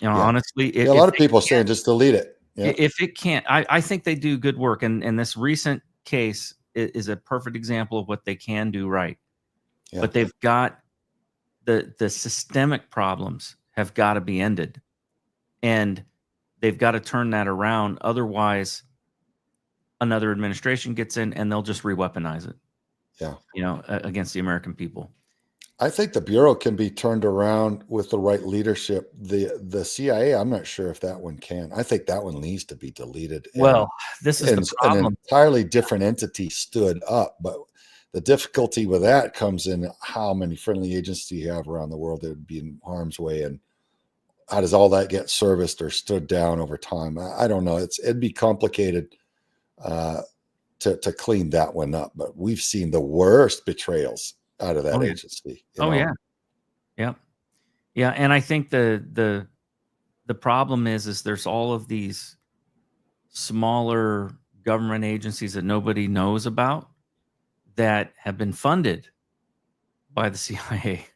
Honestly, a lot of people saying just delete it. Yeah. If it can't, I think they do good work, and this recent case is a perfect example of what they can do right. Yeah. But they've got the systemic problems have got to be ended, and they've got to turn that around. Otherwise, another administration gets in and they'll just re-weaponize it. Yeah. Against the American people. I think the Bureau can be turned around with the right leadership. The CIA, I'm not sure if that one can. I think that one needs to be deleted. Well, this is the problem. An entirely different entity stood up, but the difficulty with that comes in how many friendly agents do you have around the world that would be in harm's way, and how does all that get serviced or stood down over time? I don't know. It'd be complicated to clean that one up, but we've seen the worst betrayals out of that agency. Yeah. And I think the problem is there's all of these smaller government agencies that nobody knows about that have been funded by the CIA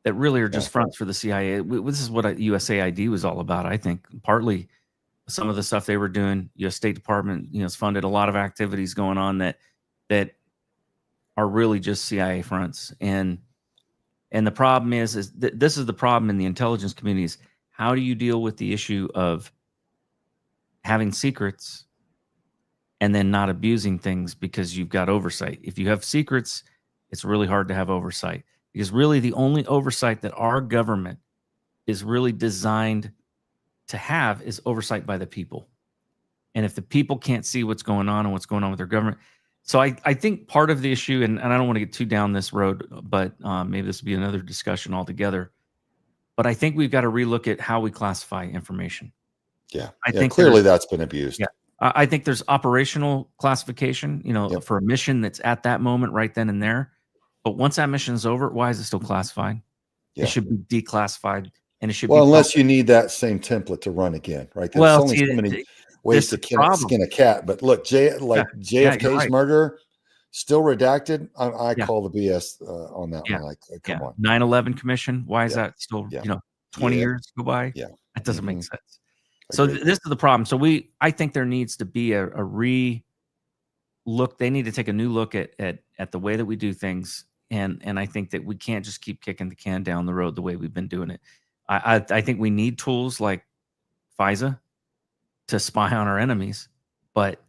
that really are just fronts for the CIA. This is what USAID was all about. I think partly some of the stuff they were doing, U.S. State Department, has funded a lot of activities going on that are really just CIA fronts. And the problem is this is the problem in the intelligence communities. How do you deal with the issue of having secrets and then not abusing things because you've got oversight? If you have secrets, it's really hard to have oversight, because really the only oversight that our government is really designed to have is oversight by the people. And if the people can't see what's going on and what's going on with their government. So I think part of the issue, and I don't want to get too down this road, but maybe this will be another discussion altogether. But I think we've got to relook at how we classify information. Yeah. I think clearly that's been abused. Yeah. I think there's operational classification, for a mission that's at that moment right then and there. But once that mission is over, why is it still classified? Yeah. It should be declassified, and it should be unless you need that same template to run again, right? There's only so many ways to skin a cat. But look, JFK's murder, still redacted. I call the BS on that one. Like, come on. 9/11 Commission. Why is that still, 20 years go by? Yeah. That doesn't make sense. So this is the problem. So I think there needs to be a look. They need to take a new look at the way that we do things. And I think that we can't just keep kicking the can down the road the way we've been doing it. I think we need tools like FISA to spy on our enemies, but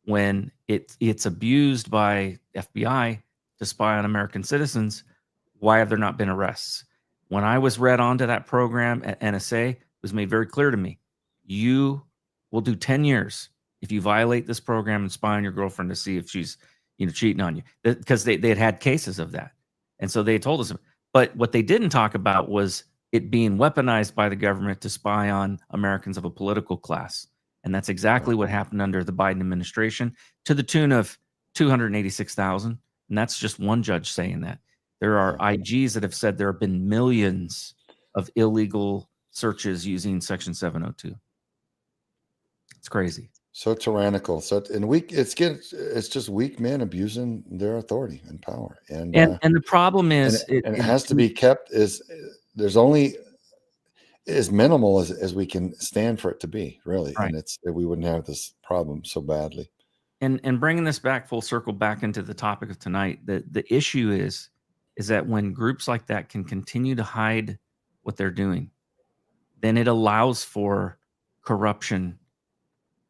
when it's abused by FBI to spy on American citizens, why have there not been arrests? When I was read onto that program at NSA, it was made very clear to me, you will do 10 years if you violate this program and spy on your girlfriend to see if she's cheating on you, because they had cases of that. And so they told us, but what they didn't talk about was it being weaponized by the government to spy on Americans of a political class. And that's exactly what happened under the Biden administration, to the tune of 286,000. And that's just one judge saying that. There are IGs that have said there have been millions of illegal searches using Section 702. It's crazy. So tyrannical. So it's just weak men abusing their authority and power. And the problem is, it has to be kept there's only as minimal as we can stand for it to be, really. Right. And we wouldn't have this problem so badly. And bringing this back full circle back into the topic of tonight, the issue is that when groups like that can continue to hide what they're doing, then it allows for corruption,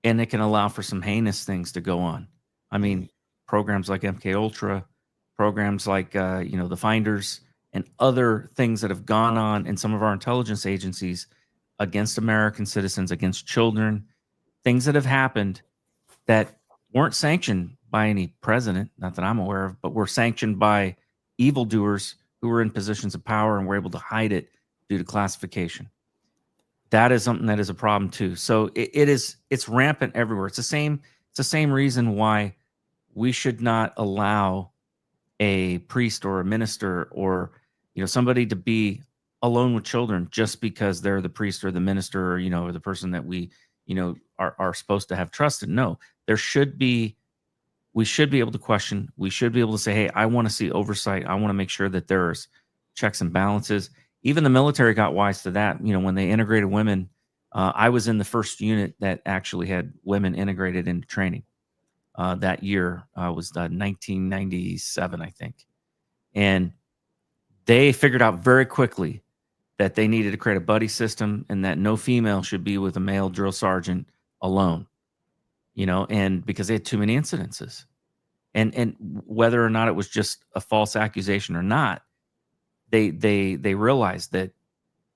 and it can allow for some heinous things to go on. I mean, programs like MK Ultra, programs like the Finders, and other things that have gone on in some of our intelligence agencies against American citizens, against children, things that have happened that weren't sanctioned by any president, not that I'm aware of, but were sanctioned by evildoers who were in positions of power and were able to hide it due to classification. That is something that is a problem too. So it's rampant everywhere. It's the same reason why we should not allow a priest or a minister or somebody to be alone with children just because they're the priest or the minister or the person that we are supposed to have trusted. No, we should be able to question. We should be able to say, hey, I want to see oversight. I want to make sure that there's checks and balances. Even the military got wise to that. When they integrated women, I was in the first unit that actually had women integrated into training. That year was 1997, I think. And they figured out very quickly that they needed to create a buddy system and that no female should be with a male drill sergeant alone, and because they had too many incidences. And whether or not it was just a false accusation or not, they realized that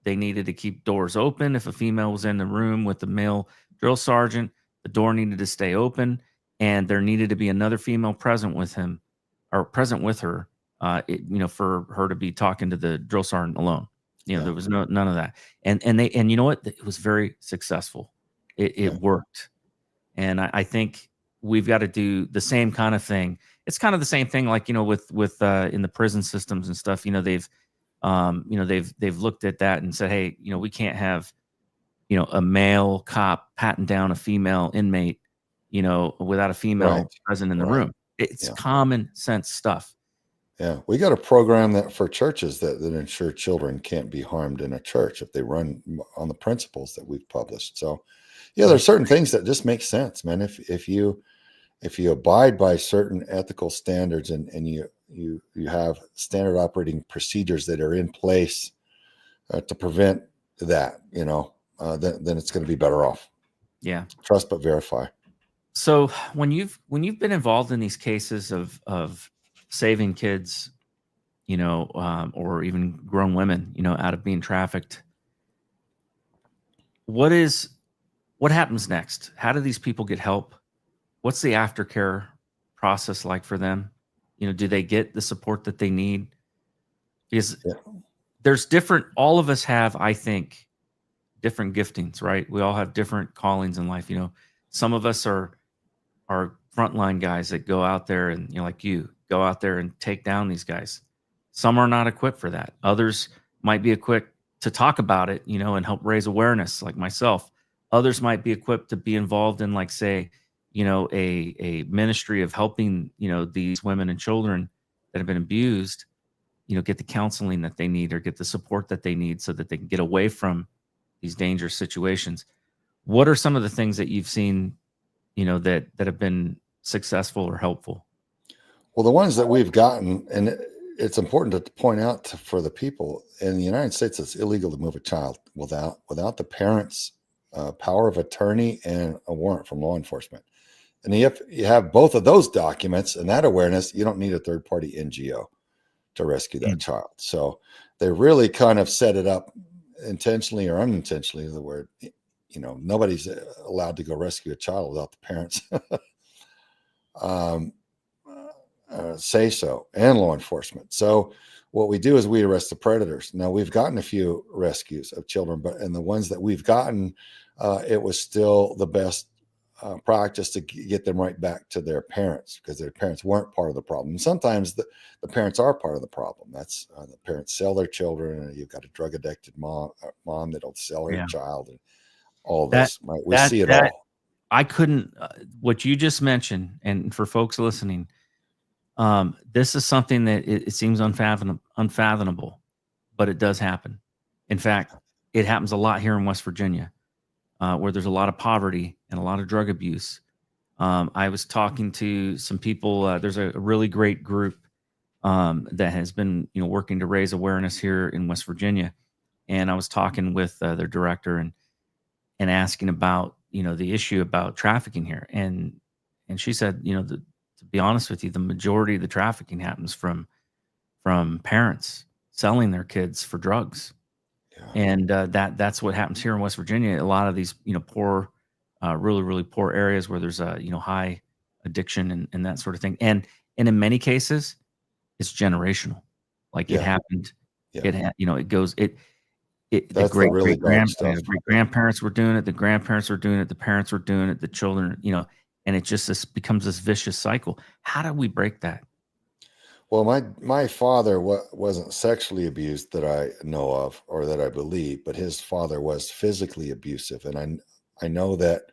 they needed to keep doors open. If a female was in the room with the male drill sergeant, the door needed to stay open, and there needed to be another female present with him or present with her, for her to be talking to the drill sergeant alone. There was none of that. And you know what? It was very successful. It worked. And I think we've got to do the same kind of thing. It's kind of the same thing, like, with in the prison systems and stuff, they've looked at that and said, hey, we can't have, a male cop patting down a female inmate, without a female present in the room. It's common sense stuff. Yeah, we got a program that for churches that ensure children can't be harmed in a church if they run on the principles that we've published. So, there's certain things that just make sense, man. If you abide by certain ethical standards and you have standard operating procedures that are in place to prevent that, then it's going to be better off. Yeah, trust but verify. So when you've been involved in these cases of saving kids, or even grown women, out of being trafficked, what happens next? How do these people get help? What's the aftercare process like for them? Do they get the support that they need? Because there's all of us have, I think, different giftings, right? We all have different callings in life. Some of us are frontline guys that go out there and, like you, go out there and take down these guys. Some are not equipped for that. Others might be equipped to talk about it, and help raise awareness, like myself. Others might be equipped to be involved in, like, say, a ministry of helping, these women and children that have been abused, get the counseling that they need or get the support that they need so that they can get away from these dangerous situations. What are some of the things that you've seen, that have been successful or helpful? Well, the ones that we've gotten, and it's important to point out for the people in the United States, it's illegal to move a child without the parents' power of attorney and a warrant from law enforcement. And if you have both of those documents and that awareness, you don't need a third-party NGO to rescue that child. So they really kind of set it up intentionally or unintentionally, the word, nobody's allowed to go rescue a child without the parents say so, and law enforcement. So what we do is we arrest the predators. Now, we've gotten a few rescues of children, but and the ones that we've gotten, it was still the best practice to get them right back to their parents, because their parents weren't part of the problem. And sometimes the parents are part of the problem. That's the parents sell their children, and you've got a drug addicted mom that'll sell her child, and all this. Right? We see it all. I couldn't. What you just mentioned, and for folks listening, this is something that it seems unfathomable, but it does happen. In fact, it happens a lot here in West Virginia, where there's a lot of poverty and a lot of drug abuse. I was talking to some people. There's a really great group that has been, working to raise awareness here in West Virginia, and I was talking with their director and asking about the issue about trafficking here, and she said, to be honest with you, the majority of the trafficking happens from parents selling their kids for drugs. And that's what happens here in West Virginia. A lot of these, poor, really, really poor areas where there's a, high addiction and that sort of thing. And in many cases, it's generational. Like it happened. Yeah. It goes, the great grandparents were doing it. The grandparents were doing it. The parents were doing it. The children, and it just becomes this vicious cycle. How do we break that? Well, my father wasn't sexually abused that I know of or that I believe, but his father was physically abusive. And I know that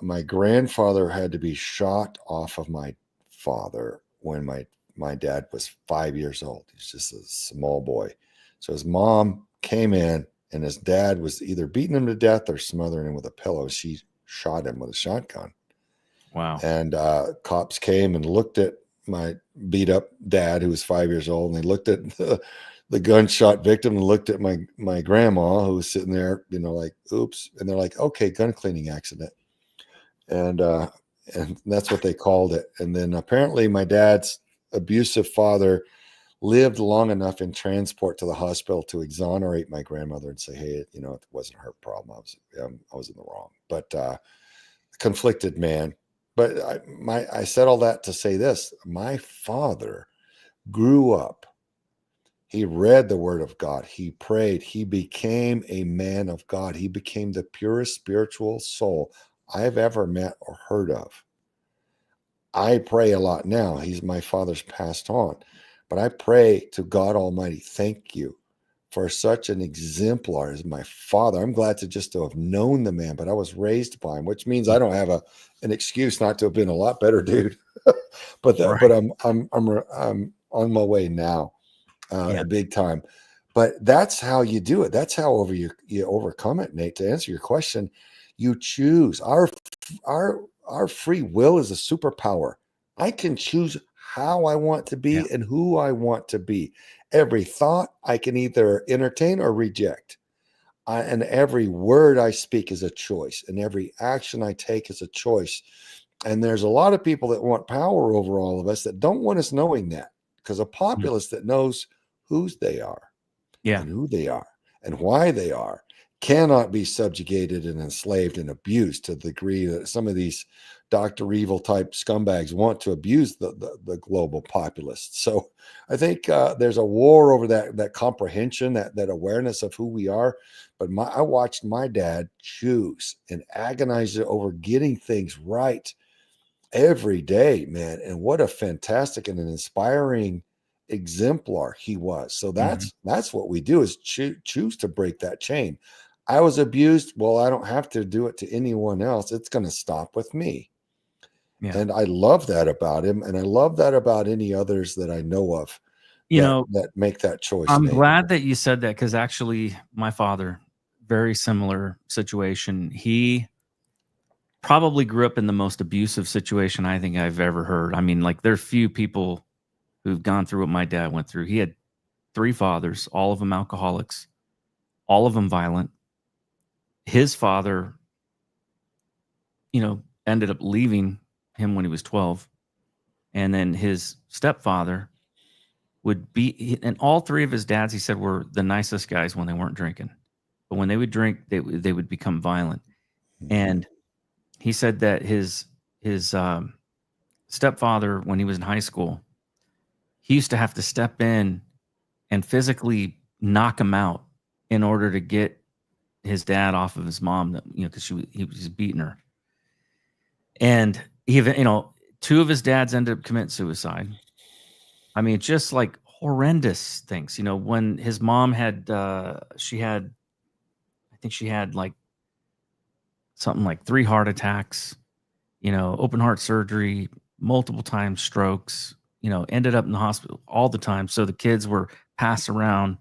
my grandfather had to be shot off of my father when my dad was 5 years old. He's just a small boy. So his mom came in, and his dad was either beating him to death or smothering him with a pillow. She shot him with a shotgun. Wow. And cops came and looked at my beat up dad, who was 5 years old, and they looked at the gunshot victim and looked at my grandma, who was sitting there, like, oops. And they're like, okay, gun cleaning accident. And that's what they called it. And then apparently my dad's abusive father lived long enough in transport to the hospital to exonerate my grandmother and say, hey, it wasn't her problem. I was in the wrong, but conflicted man. But I said all that to say this: my father grew up. He read the word of God. He prayed. He became a man of God. He became the purest spiritual soul I've ever met or heard of. I pray a lot now. My father's passed on, but I pray to God Almighty, thank you for such an exemplar as my father. I'm glad to have known the man, but I was raised by him, which means I don't have an excuse not to have been a lot better dude. but I'm on my way now, big time. But that's how you do it. That's how you overcome it, Nate. To answer your question, you choose. Our free will is a superpower. I can choose how I want to be and who I want to be. Every thought I can either entertain or reject. And every word I speak is a choice, and every action I take is a choice. And there's a lot of people that want power over all of us that don't want us knowing that, because a populace that knows whose they are and who they are and why they are cannot be subjugated and enslaved and abused to the degree that some of these Dr. Evil type scumbags want to abuse the global populace. So I think there's a war over that comprehension, that awareness of who we are. But I watched my dad choose and agonize over getting things right every day, man. And what a fantastic and an inspiring exemplar he was. So that's what we do, is choose to break that chain. I was abused. Well, I don't have to do it to anyone else. It's going to stop with me. Yeah. And I love that about him. And I love that about any others that I know of that make that choice. I'm glad that you said that, because actually my father, very similar situation. He probably grew up in the most abusive situation I think I've ever heard. I mean, like, there's few people who've gone through what my dad went through. He had 3 fathers, all of them alcoholics, all of them violent. His father, ended up leaving him when he was 12. And then his stepfather would be, and all 3 of his dads, he said, were the nicest guys when they weren't drinking. But when they would drink, they would become violent. And he said that his stepfather, when he was in high school, he used to have to step in and physically knock him out in order to get his dad off of his mom, because he was beating her. And two of his dads ended up committing suicide. I mean, just like horrendous things. When his mom had, I think she had like something like 3 heart attacks, open heart surgery, multiple times strokes, ended up in the hospital all the time. So the kids were passed around,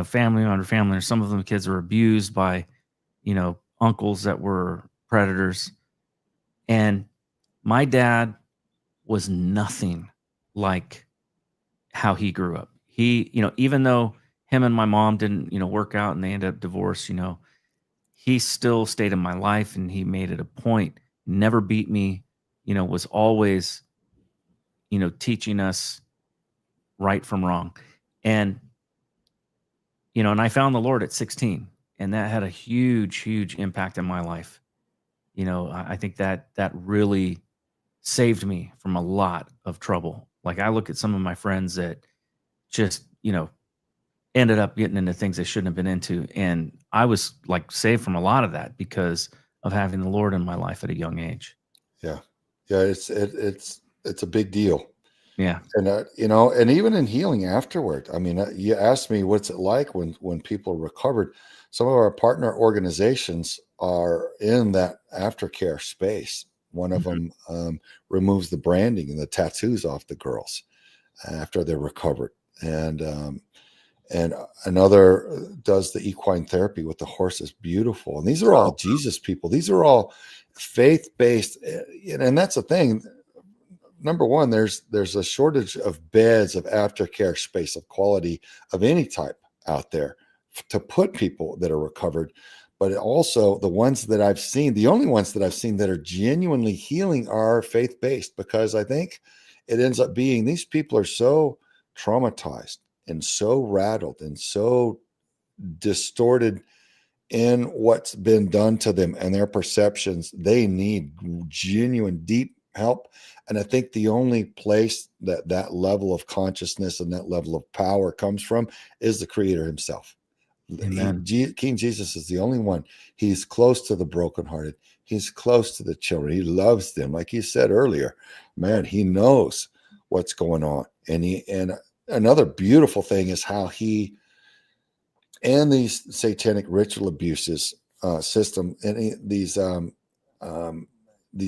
family under family, or some of them kids were abused by, uncles that were predators. And my dad was nothing like how he grew up. He, even though him and my mom didn't, work out and they ended up divorced, he still stayed in my life, and he made it a point, never beat me, was always, teaching us right from wrong. And, and I found the Lord at 16, and that had a huge, huge impact in my life. I think that really saved me from a lot of trouble. Like, I look at some of my friends that just, ended up getting into things they shouldn't have been into. And I was like saved from a lot of that because of having the Lord in my life at a young age. Yeah. Yeah. It's a big deal. Yeah. And, and even in healing afterward, I mean, you asked me what's it like when people recovered. Some of our partner organizations are in that aftercare space. One of them removes the branding and the tattoos off the girls after they're recovered. And another does the equine therapy with the horses. Beautiful. And these are all Jesus people. These are all faith-based. And that's the thing. Number one, there's a shortage of beds, of aftercare space, of quality of any type out there to put people that are recovered. But also the ones that I've seen, the only ones that I've seen that are genuinely healing are faith-based, because I think it ends up being these people are so traumatized and so rattled and so distorted in what's been done to them and their perceptions. They need genuine, deep help. And I think the only place that level of consciousness and that level of power comes from is the Creator himself. Amen. King Jesus is the only one. He's close to the brokenhearted. He's close to the children. He loves them. Like you said earlier, man, he knows what's going on. And another beautiful thing is how he, and these satanic ritual abuses system, and these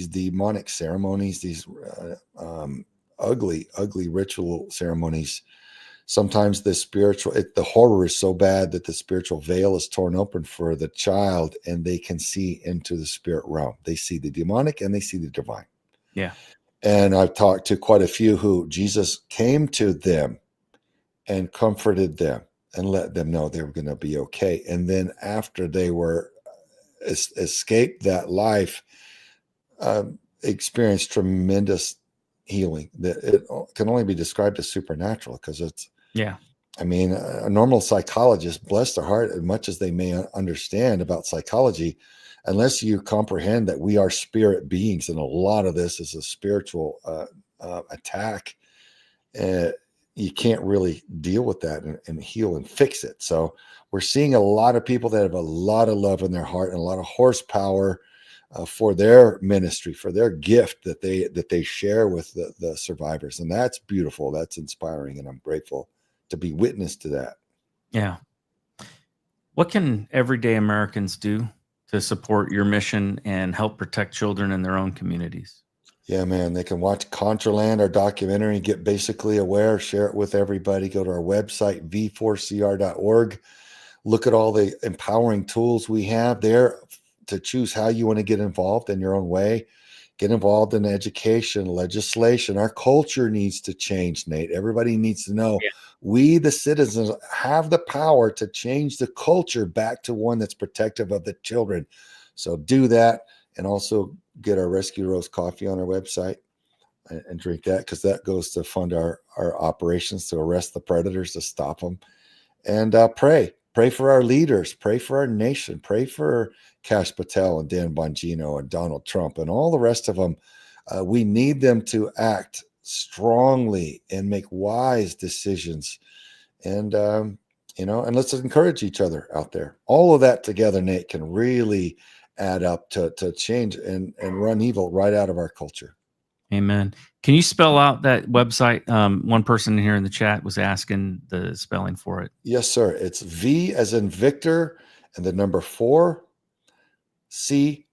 demonic ceremonies, these ugly ritual ceremonies. Sometimes the horror is so bad that the spiritual veil is torn open for the child, and they can see into the spirit realm. They see the demonic and they see the divine. Yeah. And I've talked to quite a few who Jesus came to them and comforted them and let them know they were going to be okay. And then after they were escaped that life, experienced tremendous healing that it can only be described as supernatural, because it's, I mean, a normal psychologist, bless their heart, as much as they may understand about psychology, unless you comprehend that we are spirit beings, and a lot of this is a spiritual attack, you can't really deal with that and heal and fix it. So we're seeing a lot of people that have a lot of love in their heart and a lot of horsepower for their ministry, for their gift that they share with the survivors. And that's beautiful. That's inspiring. And I'm grateful to be witness to that. Yeah. What can everyday Americans do to support your mission and help protect children in their own communities? Yeah, man, they can watch Contraland, our documentary, get basically aware, share it with everybody. Go to our website, v4cr.org. Look at all the empowering tools we have there to choose how you want to get involved in your own way. Get involved in education, legislation. Our culture needs to change, Nate. Everybody needs to know we, the citizens, have the power to change the culture back to one that's protective of the children. So do that. And also get our Rescue Rose coffee on our website and drink that, because that goes to fund our operations to arrest the predators, to stop them. And pray for our leaders, pray for our nation, pray for Kash Patel and Dan Bongino and Donald Trump and all the rest of them. We need them to act strongly and make wise decisions and and let's encourage each other out there. All of that together, Nate, can really add up to change and run evil right out of our culture. Amen. Can you spell out that website? One person here in the chat was asking the spelling for it. Yes, sir. It's V as in Victor and the number 4 CR.org.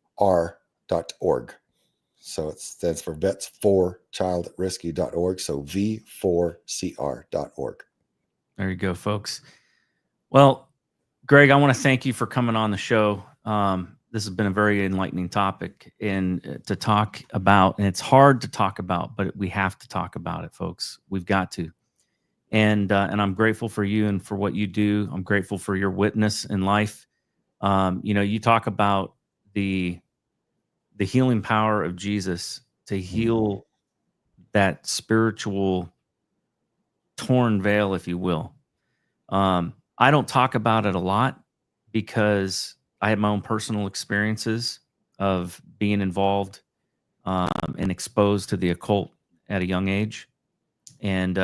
So it stands for Vets for Child Rescue.org. So V4CR.org. There you go, folks. Well, Greg, I want to thank you for coming on the show. This has been a very enlightening topic and to talk about, and it's hard to talk about, but we have to talk about it, folks. We've got to. And I'm grateful for you and for what you do. I'm grateful for your witness in life. You talk about the healing power of Jesus to heal that spiritual torn veil, if you will. I don't talk about it a lot because I had my own personal experiences of being involved and exposed to the occult at a young age. And,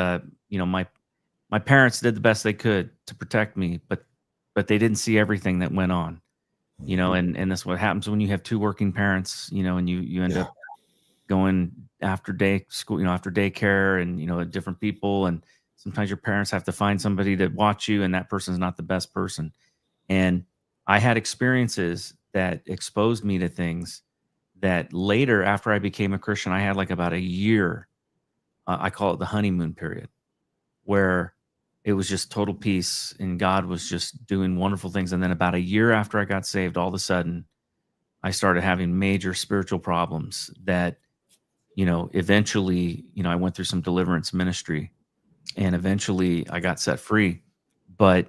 my parents did the best they could to protect me, but they didn't see everything that went on, and that's what happens when you have 2 working parents, and you end up going after day school, after daycare and, different people. And sometimes your parents have to find somebody to watch you, and that person's not the best person. And I had experiences that exposed me to things that later, after I became a Christian, I had like about a year. I call it the honeymoon period, where it was just total peace and God was just doing wonderful things. And then about a year after I got saved, all of a sudden I started having major spiritual problems that, eventually, I went through some deliverance ministry and eventually I got set free. But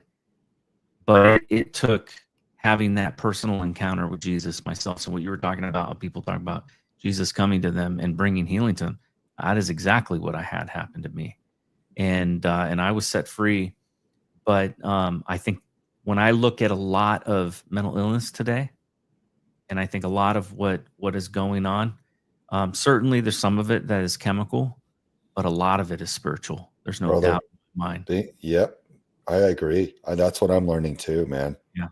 it took having that personal encounter with Jesus myself. So what you were talking about, people talking about Jesus coming to them and bringing healing to them, that is exactly what I had happen to me. And I was set free. But I think when I look at a lot of mental illness today, and I think a lot of what is going on, certainly there's some of it that is chemical, but a lot of it is spiritual. There's no Brother, doubt in my mind. Yep, I agree. That's what I'm learning too, man. Yeah.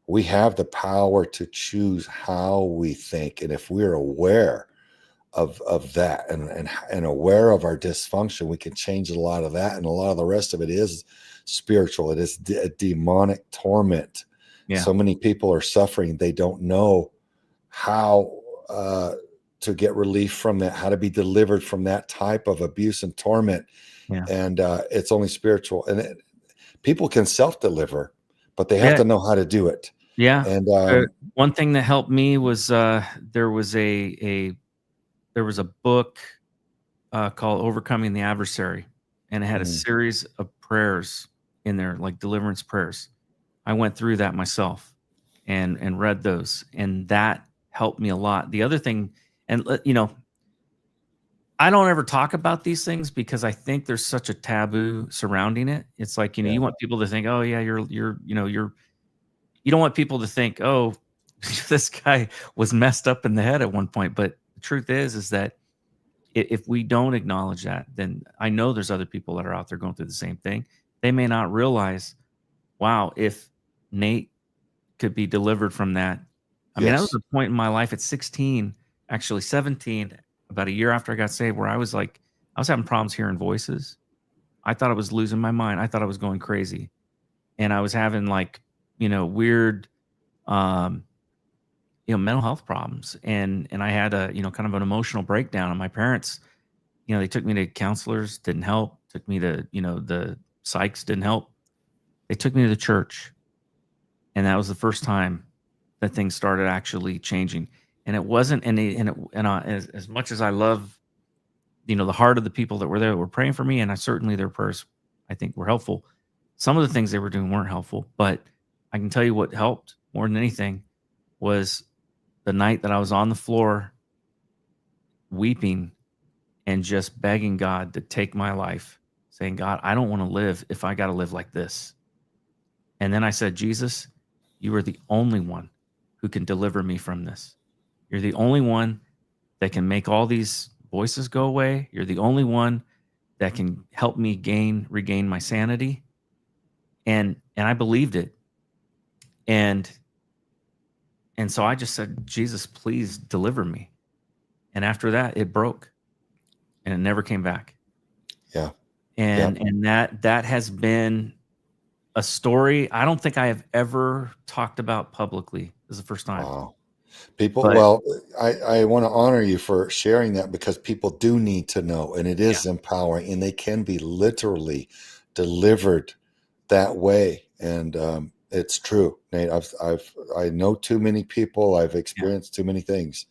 We have the power to choose how we think, and if we're aware of that and aware of our dysfunction, we can change a lot of that, and a lot of the rest of it is spiritual. It is a demonic torment. Yeah. So many people are suffering. They don't know how to get relief from that, how to be delivered from that type of abuse and torment. Yeah. And it's only spiritual. And people can self-deliver, but they have to know how to do it. Yeah. And one thing that helped me was there was a book called Overcoming the Adversary, and it had a series of prayers in there, like deliverance prayers. I went through that myself and read those, and that helped me a lot. The other thing, and I don't ever talk about these things because I think there's such a taboo surrounding it. It's like, you want people to think, oh yeah, you don't want people to think, oh, this guy was messed up in the head at one point. But the truth is that if we don't acknowledge that, then I know there's other people that are out there going through the same thing. They may not realize, wow, if Nate could be delivered from that. I mean, that was a point in my life at 16, actually 17, about a year after I got saved, where I was having problems hearing voices. I thought I was losing my mind. I thought I was going crazy. And I was having weird, mental health problems. And I had a, kind of an emotional breakdown. And my parents, they took me to counselors, didn't help. Took me to, the psychs, didn't help. They took me to the church. And that was the first time that things started actually changing. And it wasn't, as much as I love, the heart of the people that were there, that were praying for me, and certainly their prayers, I think, were helpful. Some of the things they were doing weren't helpful, but I can tell you what helped more than anything was the night that I was on the floor weeping and just begging God to take my life, saying, God, I don't want to live if I got to live like this. And then I said, Jesus, you are the only one who can deliver me from this. You're the only one that can make all these voices go away. You're the only one that can help me regain my sanity. And I believed it. And so I just said, Jesus, please deliver me. And after that, it broke and it never came back. Yeah. And that has been a story I don't think I have ever talked about publicly. This is the first time. Wow. People, But well, I want to honor you for sharing that, because people do need to know, and it is empowering, and they can be literally delivered that way. And it's true, Nate. I know too many people. I've experienced too many things.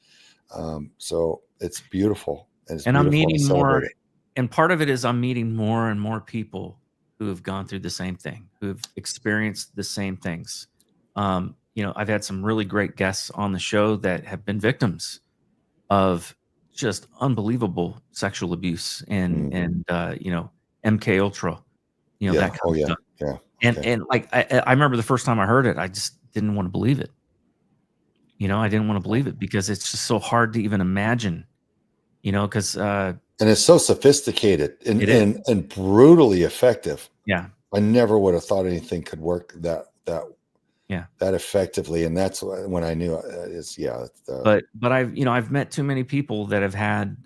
So it's beautiful. And I'm meeting more, celebrate it. and part of it is I'm meeting more and more people who have gone through the same thing, who've experienced the same things. I've had some really great guests on the show that have been victims of just unbelievable sexual abuse and MK Ultra, that kind of stuff. Yeah. And like I remember the first time I heard it, I just didn't want to believe it. I didn't want to believe it because it's just so hard to even imagine. Because and it's so sophisticated and brutally effective. Yeah, I never would have thought anything could work that effectively, and that's when I knew it's But I've met too many people that have had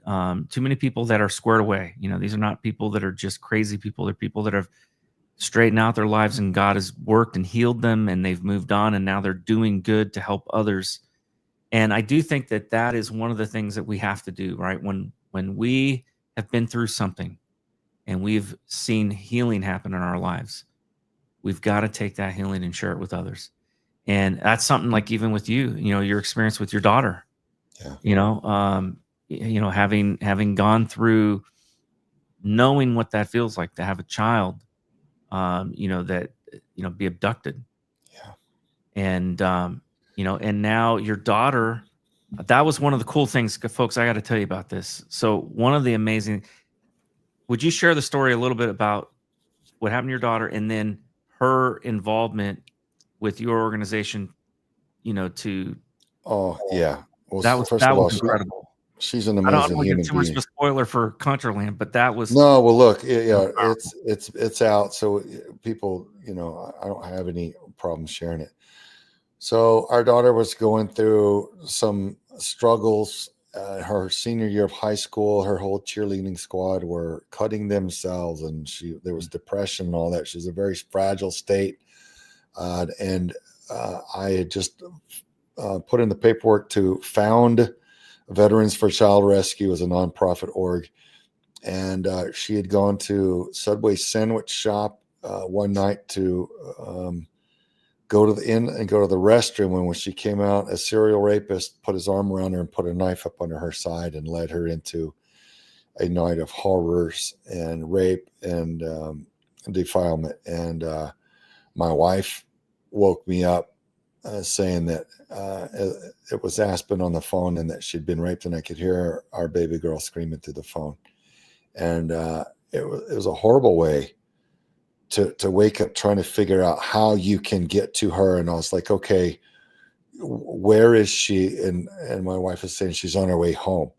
too many people that are squared away. These are not people that are just crazy people. They're people that have straightened out their lives, and God has worked and healed them, and they've moved on, and now they're doing good to help others. And I do think that is one of the things that we have to do, right? When we have been through something and we've seen healing happen in our lives, we've got to take that healing and share it with others. And that's something like even with you, your experience with your daughter, having gone through, knowing what that feels like to have a child, be abducted. Yeah. And, and now your daughter, that was one of the cool things, folks, I got to tell you about this. So would you share the story a little bit about what happened to your daughter and then her involvement with your organization, to... Oh, yeah. Well, that was incredible. She's an I don't amazing want to human give too much being. of a spoiler for Contraland, but that was... No, well, look, it's out. So people, I don't have any problem sharing it. So our daughter was going through some struggles. Her senior year of high school, her whole cheerleading squad were cutting themselves, and there was depression and all that. She was in a very fragile state. And I had just put in the paperwork to found Veterans for Child Rescue as a nonprofit org. And she had gone to Subway sandwich shop one night to go to the inn and go to the restroom. And when she came out, a serial rapist put his arm around her and put a knife up under her side and led her into a night of horrors and rape and defilement. And my wife woke me up saying that it was Aspen on the phone and that she'd been raped, and I could hear our baby girl screaming through the phone. And it was a horrible way to wake up trying to figure out how you can get to her. And I was like, okay, where is she? And my wife is saying she's on her way home,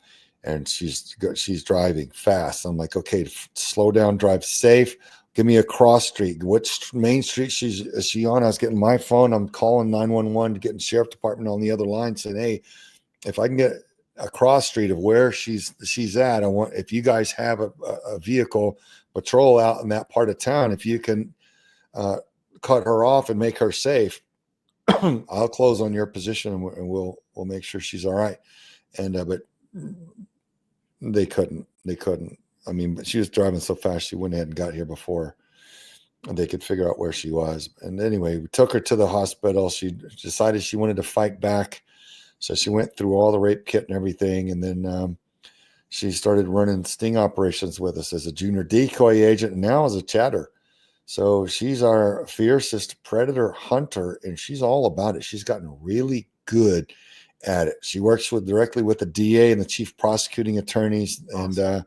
and she's driving fast. I'm like, okay, slow down, drive safe. Give me a cross street. Which main street is she on? I was getting my phone. I'm calling 911, getting sheriff department on the other line, saying, hey, if I can get a cross street of where she's at, if you guys have a vehicle patrol out in that part of town, if you can cut her off and make her safe, I'll close on your position and we'll make sure she's all right. And but they couldn't. I mean, but she was driving so fast she went ahead and got here before they could figure out where she was. And anyway, we took her to the hospital. She decided she wanted to fight back, so she went through all the rape kit and everything, and then she started running sting operations with us as a junior decoy agent and now as a chatter. So she's our fiercest predator hunter, and she's all about it. She's gotten really good at it. She works directly with the DA and the chief prosecuting attorneys. Awesome. And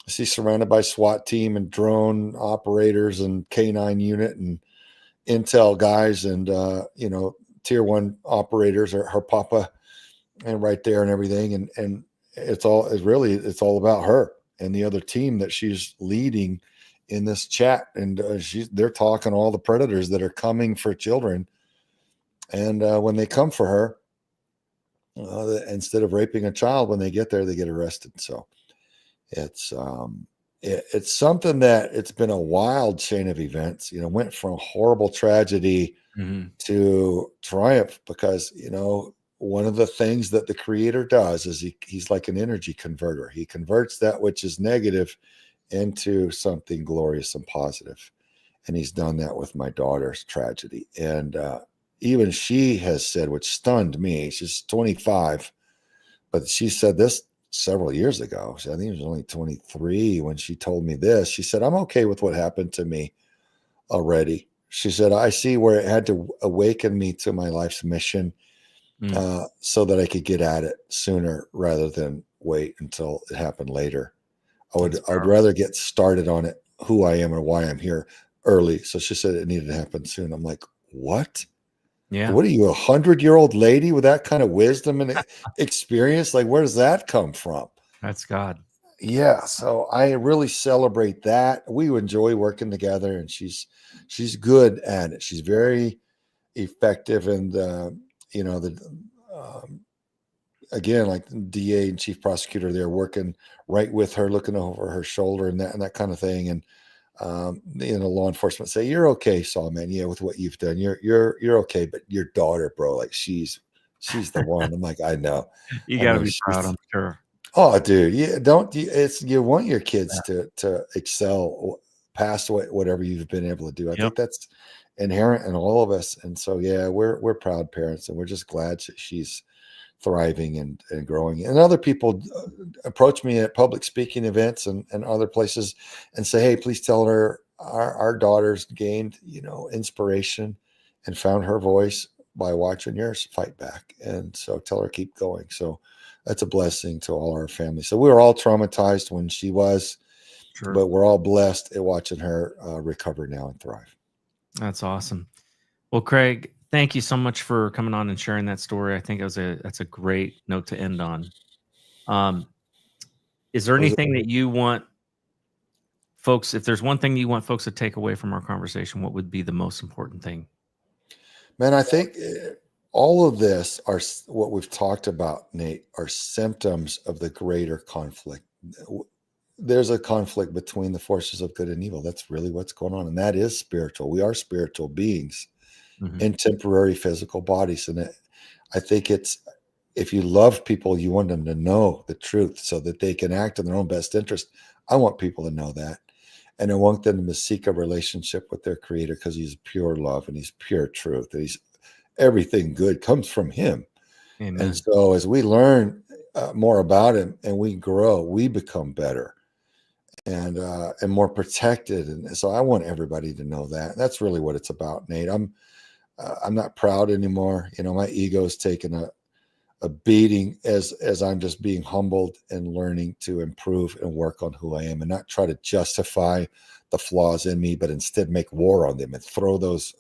she's surrounded by SWAT team and drone operators and K9 unit and intel guys and, tier 1 operators are her papa and right there and everything. And it's all about her and the other team that she's leading in this chat, and they're talking all the predators that are coming for children. And when they come for her, instead of raping a child, when they get there, they get arrested. So it's something that it's been a wild chain of events. Went from horrible tragedy to triumph, because one of the things that the Creator does is he's like an energy converter. He converts that which is negative into something glorious and positive. And he's done that with my daughter's tragedy. And even she has said, which stunned me, she's 25, but she said this several years ago. I think it was only 23 when she told me this. She said, I'm okay with what happened to me already. She said, I see where it had to awaken me to my life's mission, so that I could get at it sooner rather than wait until it happened later. I would rather get started on it, who I am and why I'm here, early. So she said it needed to happen soon. I'm like, what? Yeah. What are you, 100-year-old lady with that kind of wisdom and experience? Like, where does that come from? That's God. Yeah. So I really celebrate that. We enjoy working together, and she's good at it. She's very effective. And, again, like the DA and chief prosecutor, they're working right with her, looking over her shoulder and that kind of thing. And, law enforcement say, you're okay, Sawman. Yeah. With what you've done, you're okay. But your daughter, bro, like she's the one. I'm like, I know. You got to be proud, I'm sure. Oh, dude. You want your kids to excel past whatever you've been able to do. I think that's inherent in all of us. And so, yeah, we're proud parents, and we're just glad that she's thriving and growing. And other people approach me at public speaking events and other places and say, hey, please tell her our daughter's gained, inspiration and found her voice by watching yours fight back. And so tell her, keep going. So that's a blessing to all our family. So we were all traumatized when she was, but we're all blessed at watching her recover now and thrive. That's awesome. Well, Craig, thank you so much for coming on and sharing that story. I think that's a great note to end on. Is there anything that you want folks, if there's one thing you want folks to take away from our conversation, what would be the most important thing? Man, I think all of this are what we've talked about, Nate, are symptoms of the greater conflict. There's a conflict between the forces of good and evil. That's really what's going on. And that is spiritual. We are spiritual beings in temporary physical bodies. And I think if you love people, you want them to know the truth so that they can act in their own best interest. I want people to know that. And I want them to seek a relationship with their Creator, because he's pure love and he's pure truth. And everything good comes from him. Amen. And so as we learn more about him and we grow, we become better and more protected. And so I want everybody to know that. That's really what it's about, Nate. I'm not proud anymore. My ego's taken a beating as I'm just being humbled and learning to improve and work on who I am, and not try to justify the flaws in me, but instead make war on them and throw those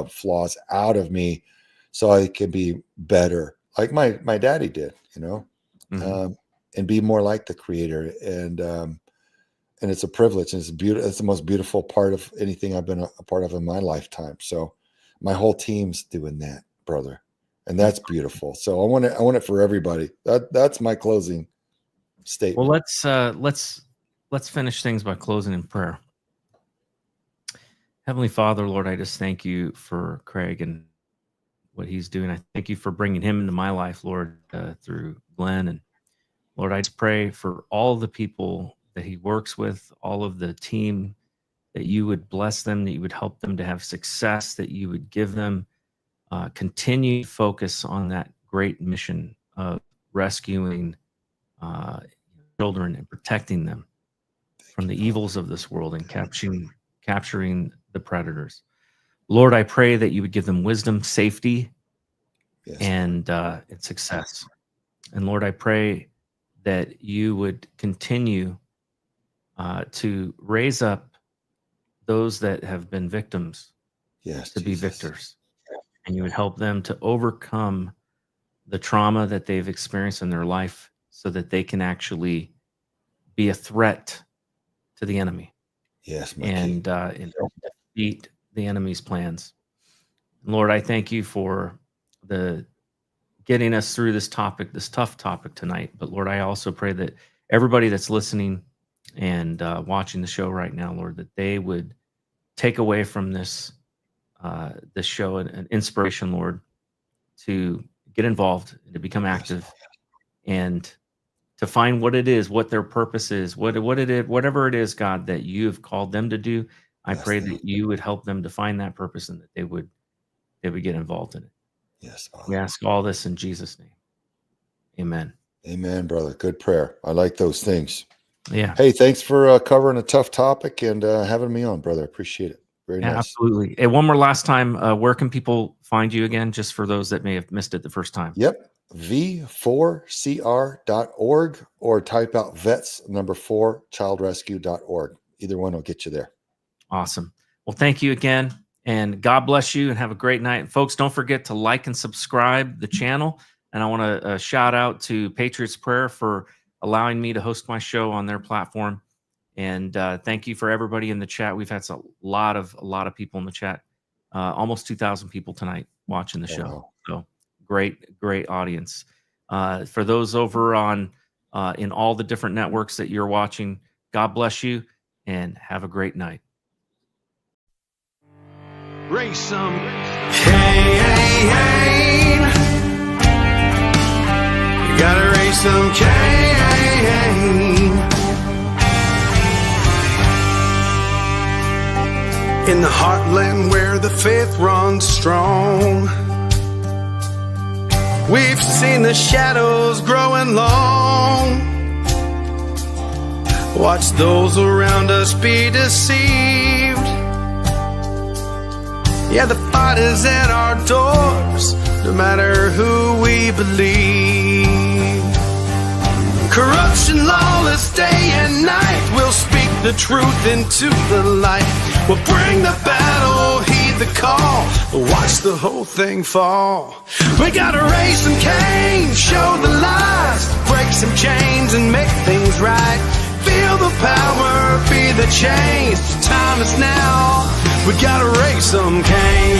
flaws out of me so I can be better, like my daddy did, and be more like the Creator. And it's a privilege, and it's beautiful. It's the most beautiful part of anything I've been a part of in my lifetime. So my whole team's doing that, brother. And that's beautiful. So I want it for everybody. That's my closing statement. Well, let's finish things by closing in prayer. Heavenly Father, Lord, I just thank you for Craig and what he's doing. I thank you for bringing him into my life, Lord, through Glenn. And Lord, I just pray for all the people that he works with, all of the team, that you would bless them, that you would help them to have success, that you would give them continued focus on that great mission of rescuing children and protecting them from the evils of this world and capturing the predators. Lord, I pray that you would give them wisdom, safety, and success. And Lord, I pray that you would continue to raise up those that have been victims to be victors. And you would help them to overcome the trauma that they've experienced in their life so that they can actually be a threat to the enemy. Yes, my and King. and defeat the enemy's plans. Lord, I thank you for the getting us through this topic, this tough topic tonight. But Lord, I also pray that everybody that's listening and watching the show right now, Lord, that they would take away from this show an inspiration, Lord, to get involved, to become active, and to find what it is, what their purpose is, what it is, whatever it is, God, that you have called them to do. I Yes, pray thank that you would help them to find that purpose and that they would get involved in it. Yes, We Father. ask all this in Jesus' name. Amen. Amen, brother. Good prayer. I like those things. Yeah. Hey, thanks for covering a tough topic and having me on, brother. Appreciate it. Very Yeah, nice. absolutely. And one more last time, where can people find you again, just for those that may have missed it the first time? Yep. v4cr.org or type out vets4childrescue.org. Either one will get you there. Awesome. Well, thank you again, and God bless you, and have a great night. And folks, don't forget to like and subscribe the channel. And I want to shout out to Patriots Prayer for allowing me to host my show on their platform. And thank you for everybody in the chat. We've had a lot of people in the chat. Almost 2,000 people tonight watching the show. Wow. So great audience. For those over on in all the different networks that you're watching, God bless you and have a great night. Raise some Cain. You gotta raise some Cain. In the heartland where the faith runs strong, we've seen the shadows growing long. Watch those around us be deceived. Yeah, the fight is at our doors, no matter who we believe. Corruption, lawless day and night, we'll speak the truth into the light. We'll bring the battle, heed the call, watch the whole thing fall. We gotta raise some Cain, show the lies, break some chains and make things right. Feel the power, be the change, time is now. We gotta raise some Cain.